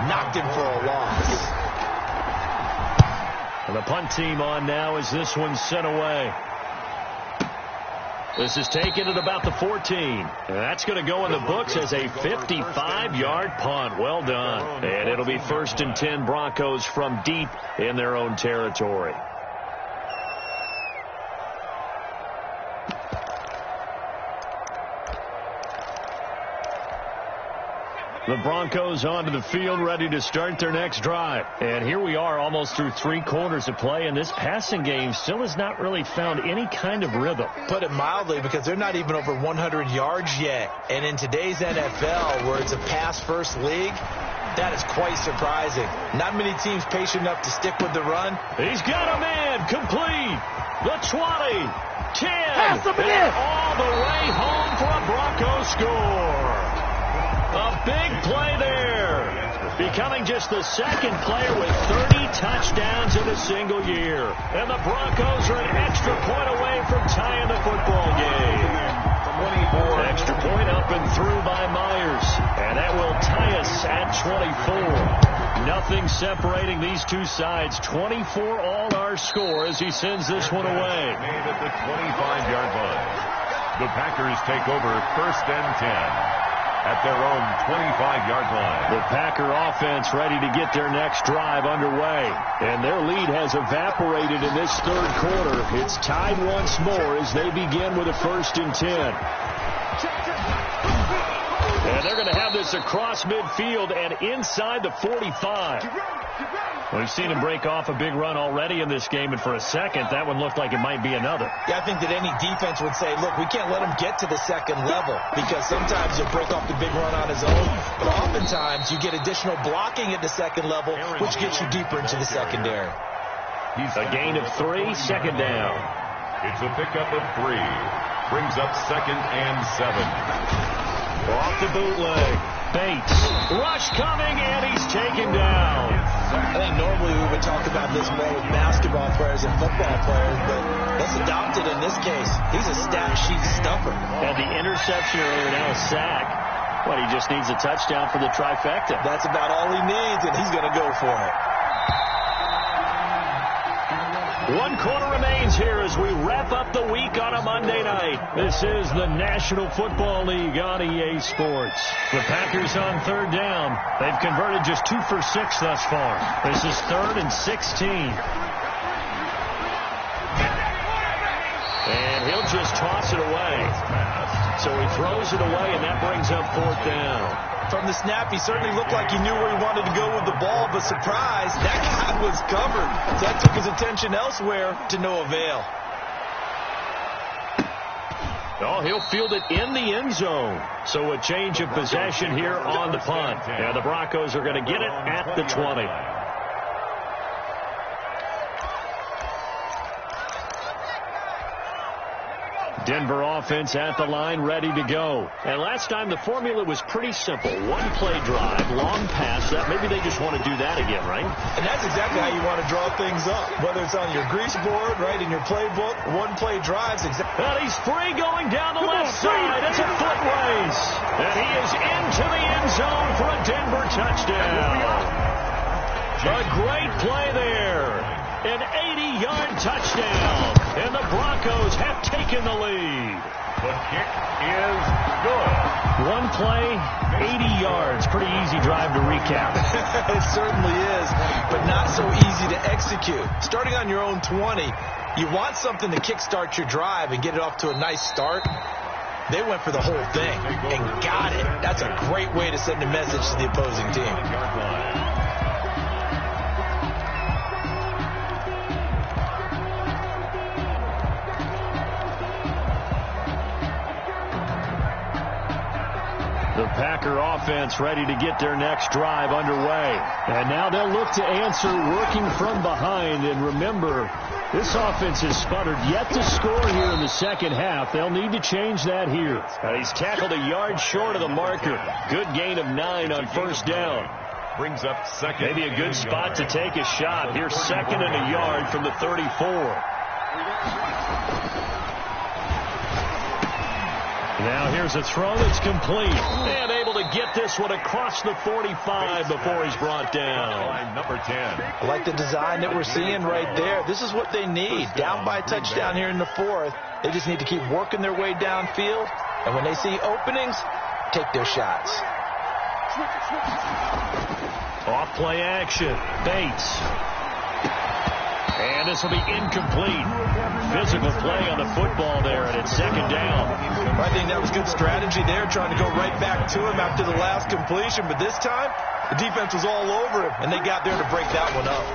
Knocked him for a loss. And the punt team on now as this one's sent away. This is taken at about the 14. And that's going to go in the books as a 55-yard punt. Well done. And it'll be 1st and 10 Broncos from deep in their own territory. The Broncos onto the field, ready to start their next drive. And here we are almost through 3 quarters of play, and this passing game still has not really found any kind of rhythm. Put it mildly, because they're not even over 100 yards yet. And in today's NFL, where it's a pass-first league, that is quite surprising. Not many teams patient enough to stick with the run. He's got a man complete. The 20, 10, and all the way home for a Broncos score. A big play there, becoming just the 2nd player with 30 touchdowns in a single year. And the Broncos are an extra point away from tying the football game. 24. Extra point up and through by Myers. And that will tie us at 24. Nothing separating these two sides. 24 all our score as he sends this one away. Made at the 25-yard line. The Packers take over 1st and 10. At their own 25-yard line. The Packer offense ready to get their next drive underway. And their lead has evaporated in this 3rd quarter. It's tied once more as they begin with a 1st and 10. And they're going to have this across midfield and inside the 45. We've seen him break off a big run already in this game, and for a second, that one looked like it might be another. Yeah, I think that any defense would say, look, we can't let him get to the 2nd level, because sometimes he'll break off the big run on his own, but oftentimes you get additional blocking at the 2nd level, which gets you deeper into the secondary. A gain of 3, 2nd down. It's a pickup of 3. Brings up 2nd and 7. Off the bootleg. Bates. Rush coming, and he's taken down. I think normally we would talk about this more with basketball players and football players, but let's adopt it in this case. He's a stat sheet stuffer. And the interception earlier, now a sack. Well, he just needs a touchdown for the trifecta. That's about all he needs, and he's going to go for it. 1 quarter remains here as we wrap up the week on a Monday night. This is the National Football League on EA Sports. The Packers on 3rd down. They've converted just 2 for 6 thus far. This is 3rd and 16. And he'll just toss it away. So he throws it away, and that brings up 4th down. From the snap, he certainly looked like he knew where he wanted to go with the ball, but surprise, that guy was covered. So that took his attention elsewhere to no avail. Oh, he'll field it in the end zone. So a change of possession here on the punt. And the Broncos are going to get it at the 20. Denver offense at the line, ready to go. And last time the formula was pretty simple. One play drive, long pass. That maybe they just want to do that again, right? And that's exactly how you want to draw things up. Whether it's on your grease board, right, in your playbook, one play drives. And he's free going down the left side. It's a foot race. And he is into the end zone for a Denver touchdown. A great play there. An 80-yard touchdown. And the Broncos have taken the lead. The kick is good. One play, 80 yards. Pretty easy drive to recap. It certainly is, but not so easy to execute. Starting on your own 20, you want something to kickstart your drive and get it off to a nice start. They went for the whole thing and got it. That's a great way to send a message to the opposing team. The Packer offense ready to get their next drive underway. And now they'll look to answer working from behind. And remember, this offense has sputtered yet to score here in the second half. They'll need to change that here. He's tackled a yard short of the marker. Good gain of 9 on first down. Brings up second. Maybe a good spot to take a shot. Here's second and a yard from the 34. Now here's a throw that's complete. And able to get this one across the 45 before he's brought down. Number 10. I like the design that we're seeing right there. This is what they need. Down by a touchdown here in the fourth. They just need to keep working their way downfield. And when they see openings, take their shots. Off play action. Bates. And this will be incomplete. Physical play on the football there, and it's second down. I think that was good strategy there, trying to go right back to him after the last completion. But this time, the defense was all over him, and they got there to break that one up.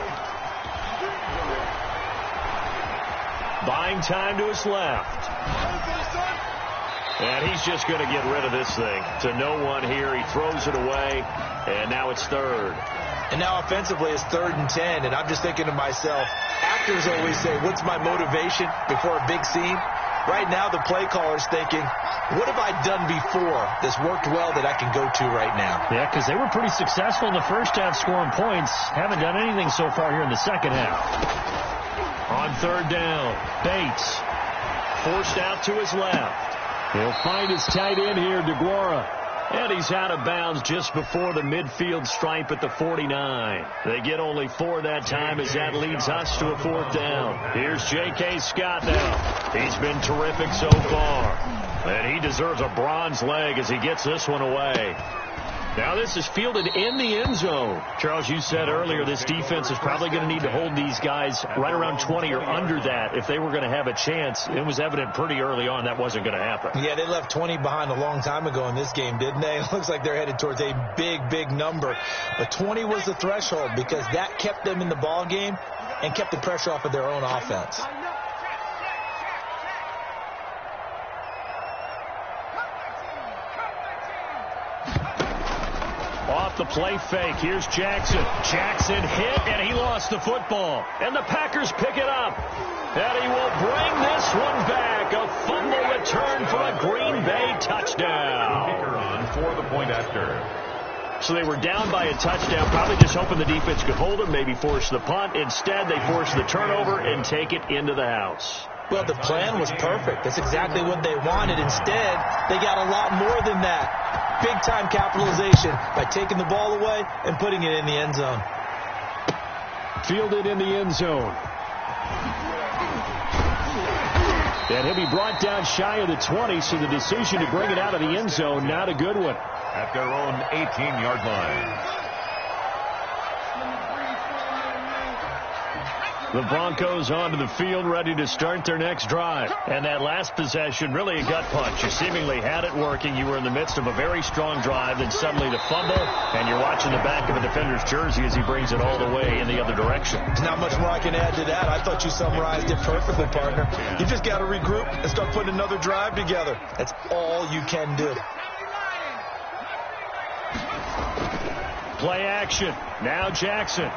Buying time to his left. And he's just going to get rid of this thing. To no one here. He throws it away, and now it's third. And now offensively it's 3rd and 10, and I'm just thinking to myself, actors always say, what's my motivation before a big scene? Right now the play caller's thinking, what have I done before that's worked well that I can go to right now? Yeah, because they were pretty successful in the first half scoring points. Haven't done anything so far here in the second half. On third down, Bates forced out to his left. He'll find his tight end here, DeGuara. And he's out of bounds just before the midfield stripe at the 49. They get only 4 that time as that leads us to a 4th down. Here's J.K. Scott now. He's been terrific so far. And he deserves a bronze leg as he gets this one away. Now this is fielded in the end zone. Charles, you said earlier this defense is probably going to need to hold these guys right around 20 or under that if they were going to have a chance. It was evident pretty early on that wasn't going to happen. Yeah, they left 20 behind a long time ago in this game, didn't they? It looks like they're headed towards a big, big number. But 20 was the threshold because that kept them in the ball game and kept the pressure off of their own offense. Off the play fake. Here's Jackson. Jackson hit, and he lost the football. And the Packers pick it up. And he will bring this one back. A fumble return for a Green Bay touchdown. Kicker on for the point after. So they were down by a touchdown, probably just hoping the defense could hold them, maybe force the punt. Instead, they force the turnover and take it into the house. Well, the plan was perfect. That's exactly what they wanted. Instead, they got a lot more than that. Big-time capitalization by taking the ball away and putting it in the end zone. Fielded in the end zone. And he'll be brought down shy of the 20, so the decision to bring it out of the end zone, not a good one. At their own 18-yard line. The Broncos onto the field, ready to start their next drive. And that last possession, really a gut punch. You seemingly had it working. You were in the midst of a very strong drive, then suddenly the fumble, and you're watching the back of a defender's jersey as he brings it all the way in the other direction. There's not much more I can add to that. I thought you summarized it perfectly, partner. You just got to regroup and start putting another drive together. That's all you can do. Play action. Now Jackson.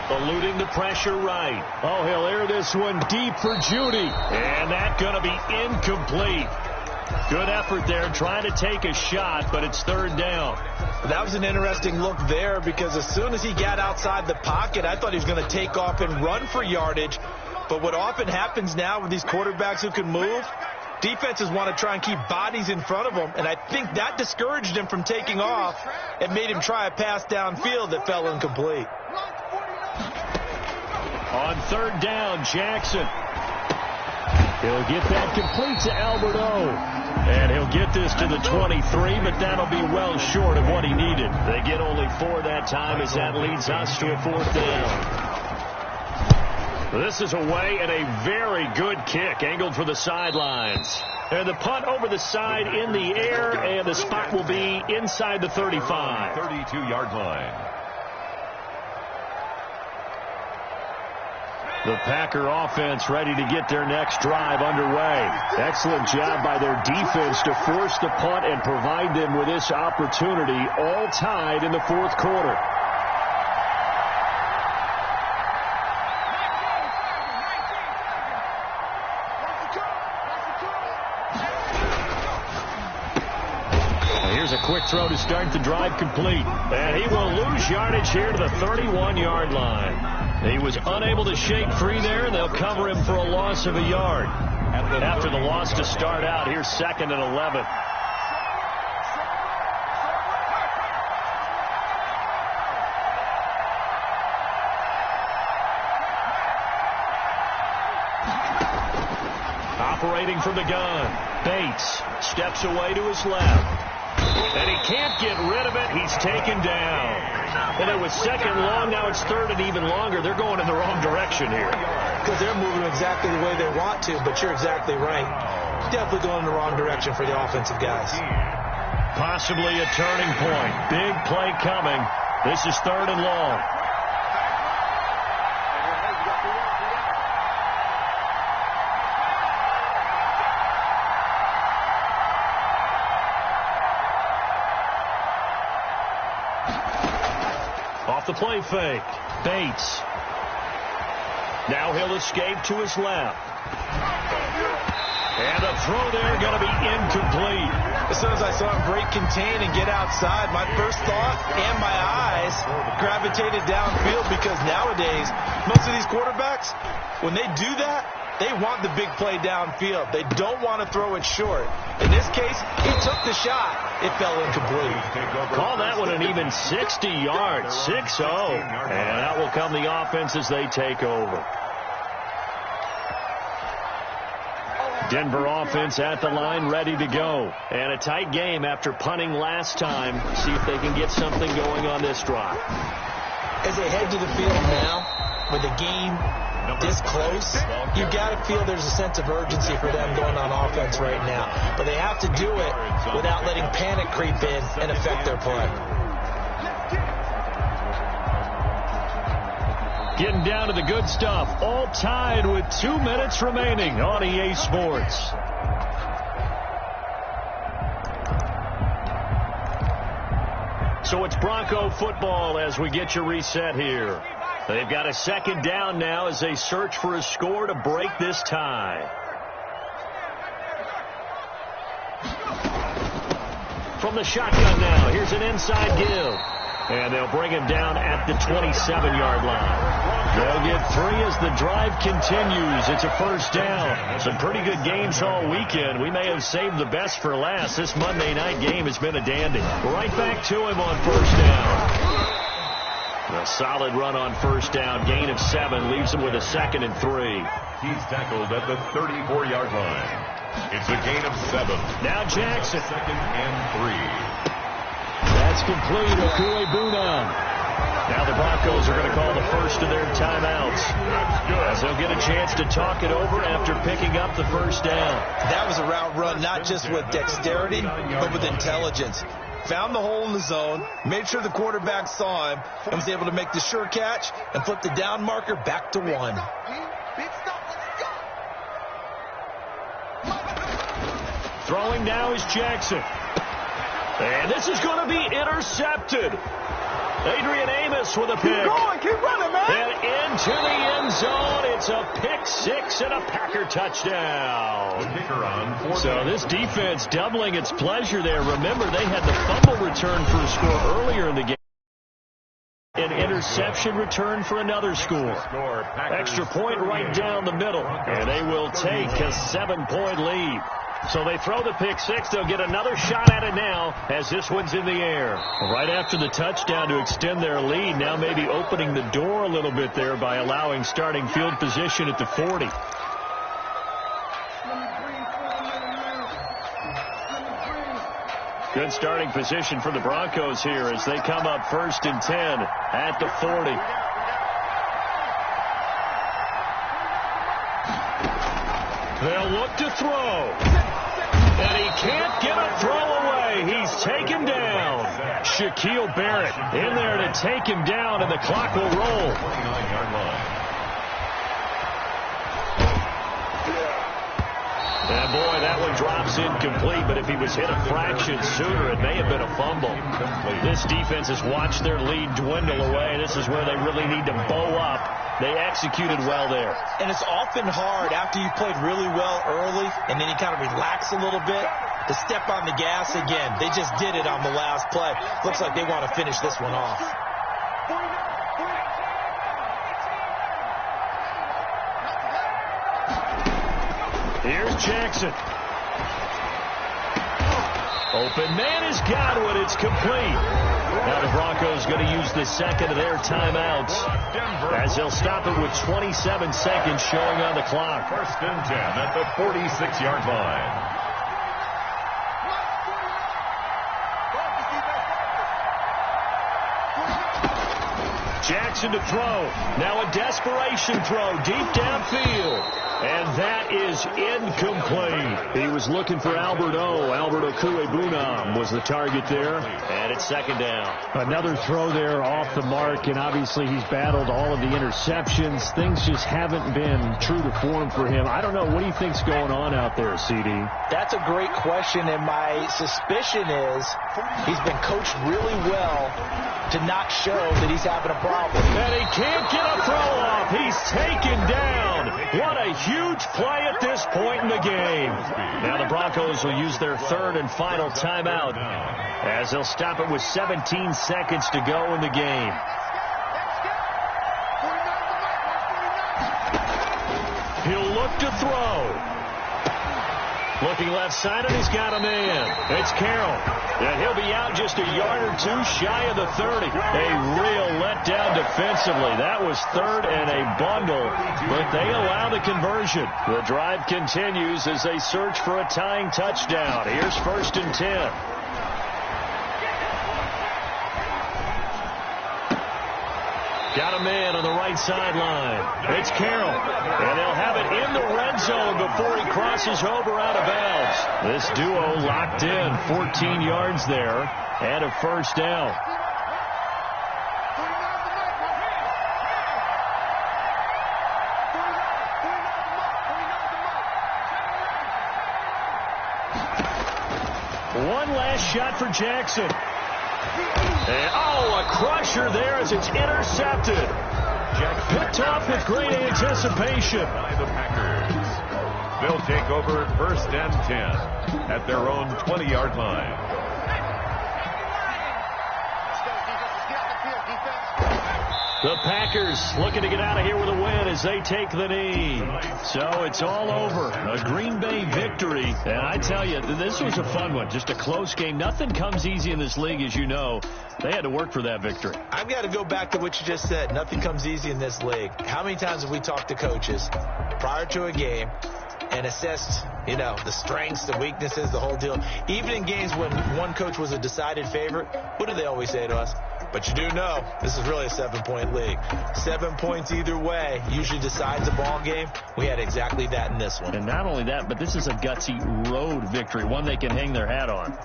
Eluding the pressure right. Oh, he'll air this one deep for Judy. And that's going to be incomplete. Good effort there, trying to take a shot, but it's third down. That was an interesting look there because as soon as he got outside the pocket, I thought he was going to take off and run for yardage. But what often happens now with these quarterbacks who can move, defenses want to try and keep bodies in front of them, and I think that discouraged him from taking off and made him try a pass downfield that fell incomplete. On third down, Jackson. He'll get that complete to Alberto. And he'll get this to the 23, but that'll be well short of what he needed. They get only 4 that time as that leads us to a fourth down. This is away and a very good kick, angled for the sidelines. And the punt over the side in the air, and the spot will be inside the 35. 32-yard line. The Packer offense ready to get their next drive underway. Excellent job by their defense to force the punt and provide them with this opportunity, all tied in the fourth quarter. Here's a quick throw to start the drive complete. And he will lose yardage here to the 31-yard line. He was unable to shake free there, and they'll cover him for a loss of a yard. After the loss to start out, here's 2nd and 11. Operating from the gun, Bates steps away to his left. And he can't get rid of it. He's taken down. And it was second long. Now it's third and even longer. They're going in the wrong direction here. Because they're moving exactly the way they want to, but you're exactly right. Definitely going in the wrong direction for the offensive guys. Possibly a turning point. Big play coming. This is third and long. The play fake. Bates. Now he'll escape to his left. And the throw there going to be incomplete. As soon as I saw him break contain and get outside, my first thought and my eyes gravitated downfield because nowadays, most of these quarterbacks, when they do that, they want the big play downfield. They don't want to throw it short. In this case, he took the shot. It fell incomplete. Call that one an even 60 yards, 6-0. And that will come the offense as they take over. Denver offense at the line, ready to go. And a tight game after punting last time. See if they can get something going on this drive. As they head to the field now, with the game this close, you got to feel there's a sense of urgency for them going on offense right now. But they have to do it without letting panic creep in and affect their play. Getting down to the good stuff. All tied with 2 minutes remaining on EA Sports. So it's Bronco football as we get you reset here. They've got a second down now as they search for a score to break this tie. From the shotgun now, here's an inside give. And they'll bring him down at the 27-yard line. They'll get 3 as the drive continues. It's a first down. Some pretty good games all weekend. We may have saved the best for last. This Monday night game has been a dandy. Right back to him on first down. A solid run on first down. Gain of 7 leaves him with a 2nd and 3. He's tackled at the 34-yard line. It's a gain of 7. Now Jackson. 2nd and 3. That's complete. Okuebuna. Now the Broncos are going to call the first of their timeouts, as they'll get a chance to talk it over after picking up the first down. That was a route run, not just with dexterity, but with intelligence. Found the hole in the zone, made sure the quarterback saw him, and was able to make the sure catch and flip the down marker back to 1. Throwing now is Jackson. And this is going to be intercepted. Adrian Amos with a pick. Keep going, keep running, man. And into the end zone. It's a pick 6 and a Packer touchdown. So this defense doubling its pleasure there. Remember, they had the fumble return for a score earlier in the game. An interception return for another score. Extra point right down the middle. And they will take a 7-point lead. So they throw the pick 6. They'll get another shot at it now as this one's in the air. Right after the touchdown to extend their lead, now maybe opening the door a little bit there by allowing starting field position at the 40. Good starting position for the Broncos here as they come up 1st and 10 at the 40. They'll look to throw. And he can't get a throw away. He's taken down. Shaquille Barrett in there to take him down, and the clock will roll. 29-yard line. And boy, that one drops incomplete, but if he was hit a fraction sooner, it may have been a fumble. This defense has watched their lead dwindle away. This is where they really need to bow up. They executed well there. And it's often hard after you played really well early and then you kind of relax a little bit to step on the gas again. They just did it on the last play. Looks like they want to finish this one off. Here's Jackson. Open man is Godwin. It's complete. Now the Broncos going to use the second of their timeouts as they'll stop it with 27 seconds showing on the clock. 1st and 10 at the 46-yard line. Jackson to throw. Now a desperation throw deep downfield. And that is incomplete. He was looking for Albert Okuebunam was the target there. And it's 2nd down. Another throw there off the mark, and obviously he's battled all of the interceptions. Things just haven't been true to form for him. I don't know. What do you think's going on out there, CD? That's a great question, and my suspicion is he's been coached really well to not show that he's having a problem. And he can't get a throw off. He's taken down. What a huge play at this point in the game. Now the Broncos will use their 3rd and final timeout as they'll stop it with 17 seconds to go in the game. He'll look to throw. Looking left side, and he's got a man. It's Carroll. And he'll be out just a yard or two shy of the 30. A real letdown defensively. That was 3rd and a bundle, but they allow the conversion. The drive continues as they search for a tying touchdown. Here's 1st and 10. Got a man on the right sideline. It's Carroll. And they'll have it in the red zone before he crosses over out of bounds. This duo locked in. 14 yards there and a 1st down. One last shot for Jackson. And, a crusher there as it's intercepted. Picked off with great anticipation. By the Packers. They'll take over 1st and 10 at their own 20-yard line. The Packers looking to get out of here with a win as they take the knee. So it's all over. A Green Bay victory. And I tell you, this was a fun one. Just a close game. Nothing comes easy in this league, as you know. They had to work for that victory. I've got to go back to what you just said. Nothing comes easy in this league. How many times have we talked to coaches prior to a game and assessed, the strengths, the weaknesses, the whole deal? Even in games when one coach was a decided favorite, what do they always say to us? But you do know this is really a 7-point league. 7 points either way usually decides a ball game. We had exactly that in this one. And not only that, but this is a gutsy road victory, one they can hang their hat on.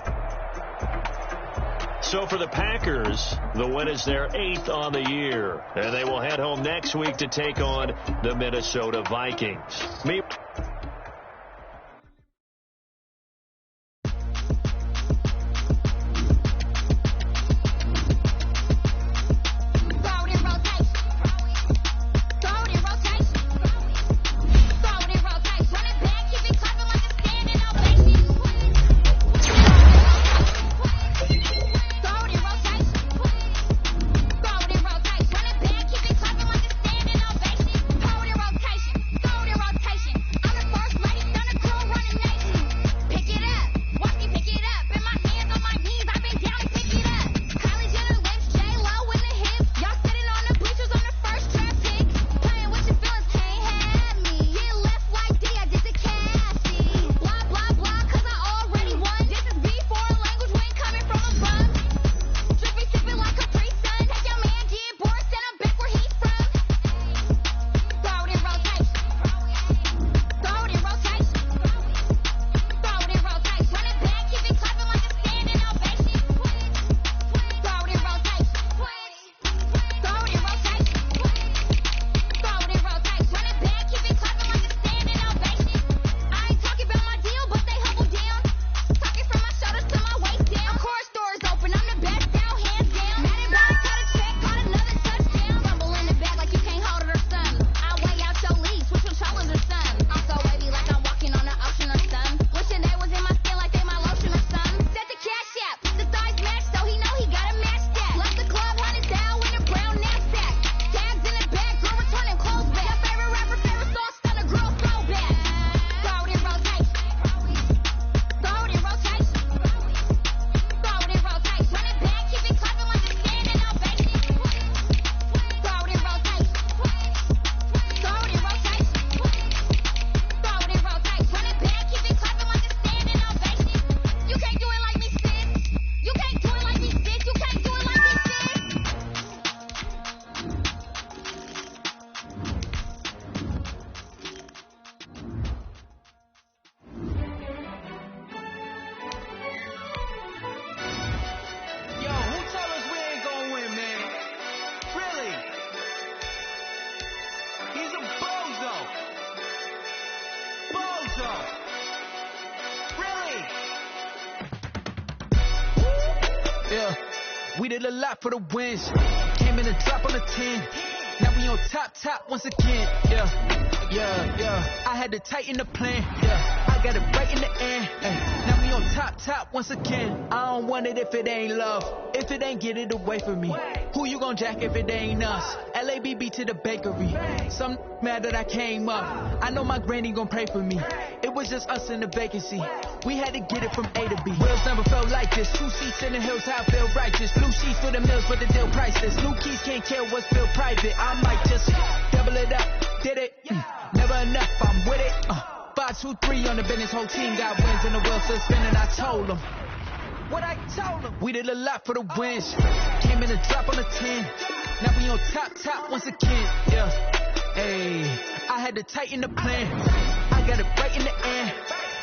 So for the Packers, the win is their 8th on the year. And they will head home next week to take on the Minnesota Vikings. Yeah, we did a lot for the wins. Came in a drop on the 10. Now we on top once again. Yeah. I had to tighten the plan. Yeah, I got it right in the end. Now we on top once again. I don't want it if it ain't love. If it ain't, get it away from me. Who you gon' jack if it ain't us? LABB to the bakery. Some mad that I came up. I know my granny gon' pray for me. It was just us in the vacancy. We had to get it from A to B. Wheels never felt like this. 2 seats in the hills, I feel righteous. Blue sheets for the mills, but the deal priceless. New keys can't kill what's still private. I might just double it up. Did it? Never enough, I'm with it. 5, 2, 3 on the business. Whole team got wins and the wheels still spinning. I told them what I told them. We did a lot for the wins. Came in a drop on the 10. Now we on top once again. Yeah. Hey, I had to tighten the plan. I got it right in the end.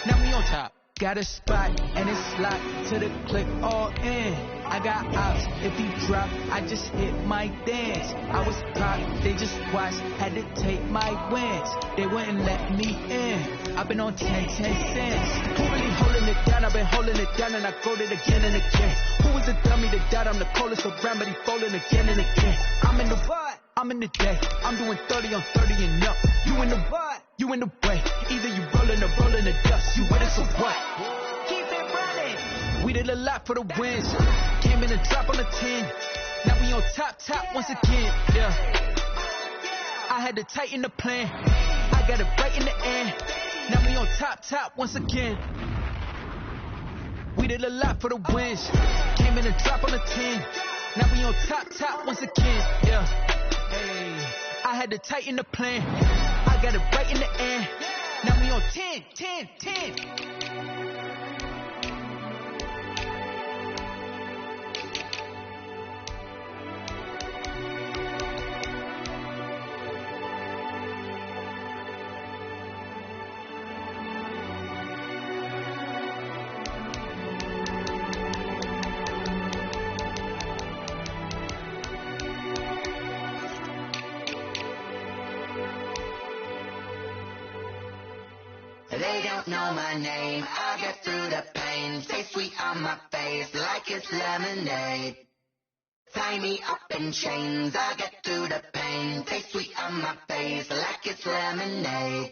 Now we on top. Got a spot and it's locked to the click all in. I got ops, if he drop, I just hit my dance. I was caught, they just watched, had to take my wins. They wouldn't let me in. I've been on 10 cents. Who really holding it down? I've been holding it down and I quote it again and again. Who was the dummy that doubt I'm the coldest around, but he folding again and again. I'm in the what? I'm in the day. I'm doing 30 on 30 and up. You in the what? You in the way. Either you rolling or rolling the dust. You with us or what? Keep it running. We did a lot for the wins. Came in a drop on the 10. Now we on top once again. Yeah. I had to tighten the plan. I got it right in the end. Now we on top once again. We did a lot for the wins. Came in a drop on the 10. Now we on top once again. Yeah. Hey, I had to tighten the plan. I got it right in the end. Now we on 10. They don't know my name. I get through the pain. Stay sweet on my face like it's lemonade. Tie me up in chains. I get through the pain. Stay sweet on my face like it's lemonade.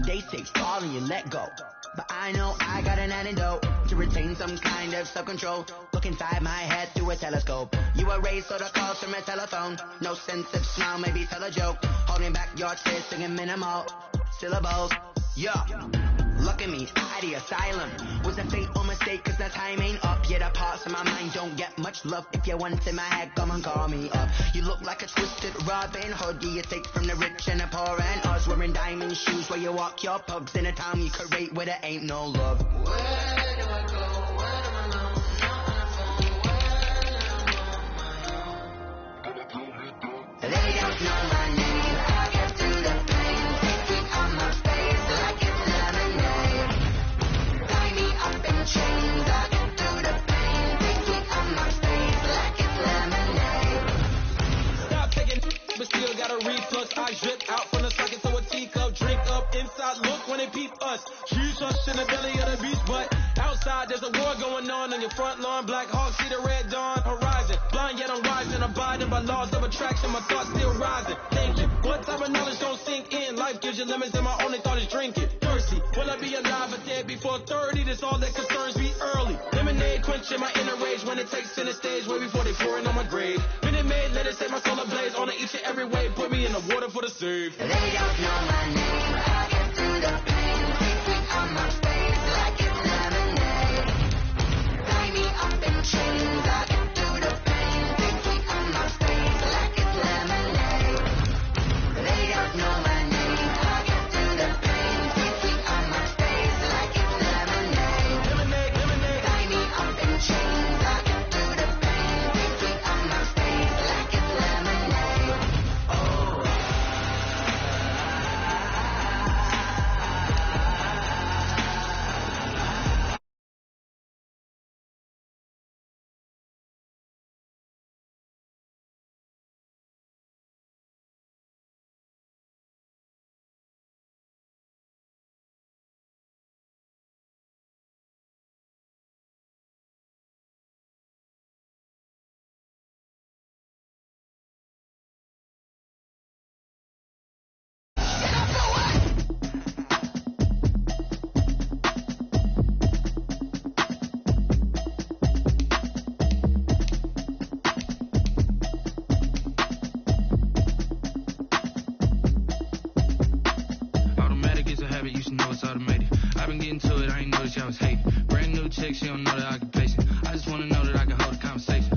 They say fall and you let go, but I know I got an antidote to retain some kind of self-control. Look inside my head through a telescope. You erase all the calls from a telephone. No sense of smile, maybe tell a joke. Holding back your tears, singing minimal syllables. Yeah, look at me, I the asylum. Was a fate or mistake, cause the time ain't up. Yet the parts of my mind don't get much love. If you're once in my head, come and call me up. You look like a twisted Robin Hood. You take from the rich and the poor and us. Wearing diamond shoes where you walk your pugs in a town you create where there ain't no love. Where do I go? Where do I know? They don't know my name. I get through the pain. Take me on my face like it's lemonade. Tie me up in chains. I get through the pain. Take me on my face like it's lemonade. Stop taking but still got a reflux. I drip out from the socket to a teacup. Drink up inside, look when they peep us. Huge us in the belly of the beach, but outside there's a war going on your front lawn. Black Hawk see the red dawn horizon. Blind yet I'm rising, abiding by laws of attraction. My thoughts still rising. Thank you. What type of knowledge don't sink in? Life gives you lemons and my only thought is drinking. Thirsty, will I be alive or dead before 30? That's all that concerns me early. Lemonade quenching my inner rage when it takes center stage way before they pour it on my grave. Minute Maid, let it set my soul ablaze. On each and every way, put me in the water for the save. They don't know my name. I get through the pain. Take me on my face like it's lemonade. Tie me up in chains. I get through the pain. Take me on my face like it's lemonade. They don't know my name. I get through the pain. Take me on my face like it's lemonade. Tie me up in chains. I get through the pain. Take me on my face like it's lemonade. Oh. Automatic is a habit, you should know it's automated. I've been getting to it, I ain't noticed y'all was hating. Brand new chick, she don't know that I can pace it. I just wanna know that I can hold a conversation.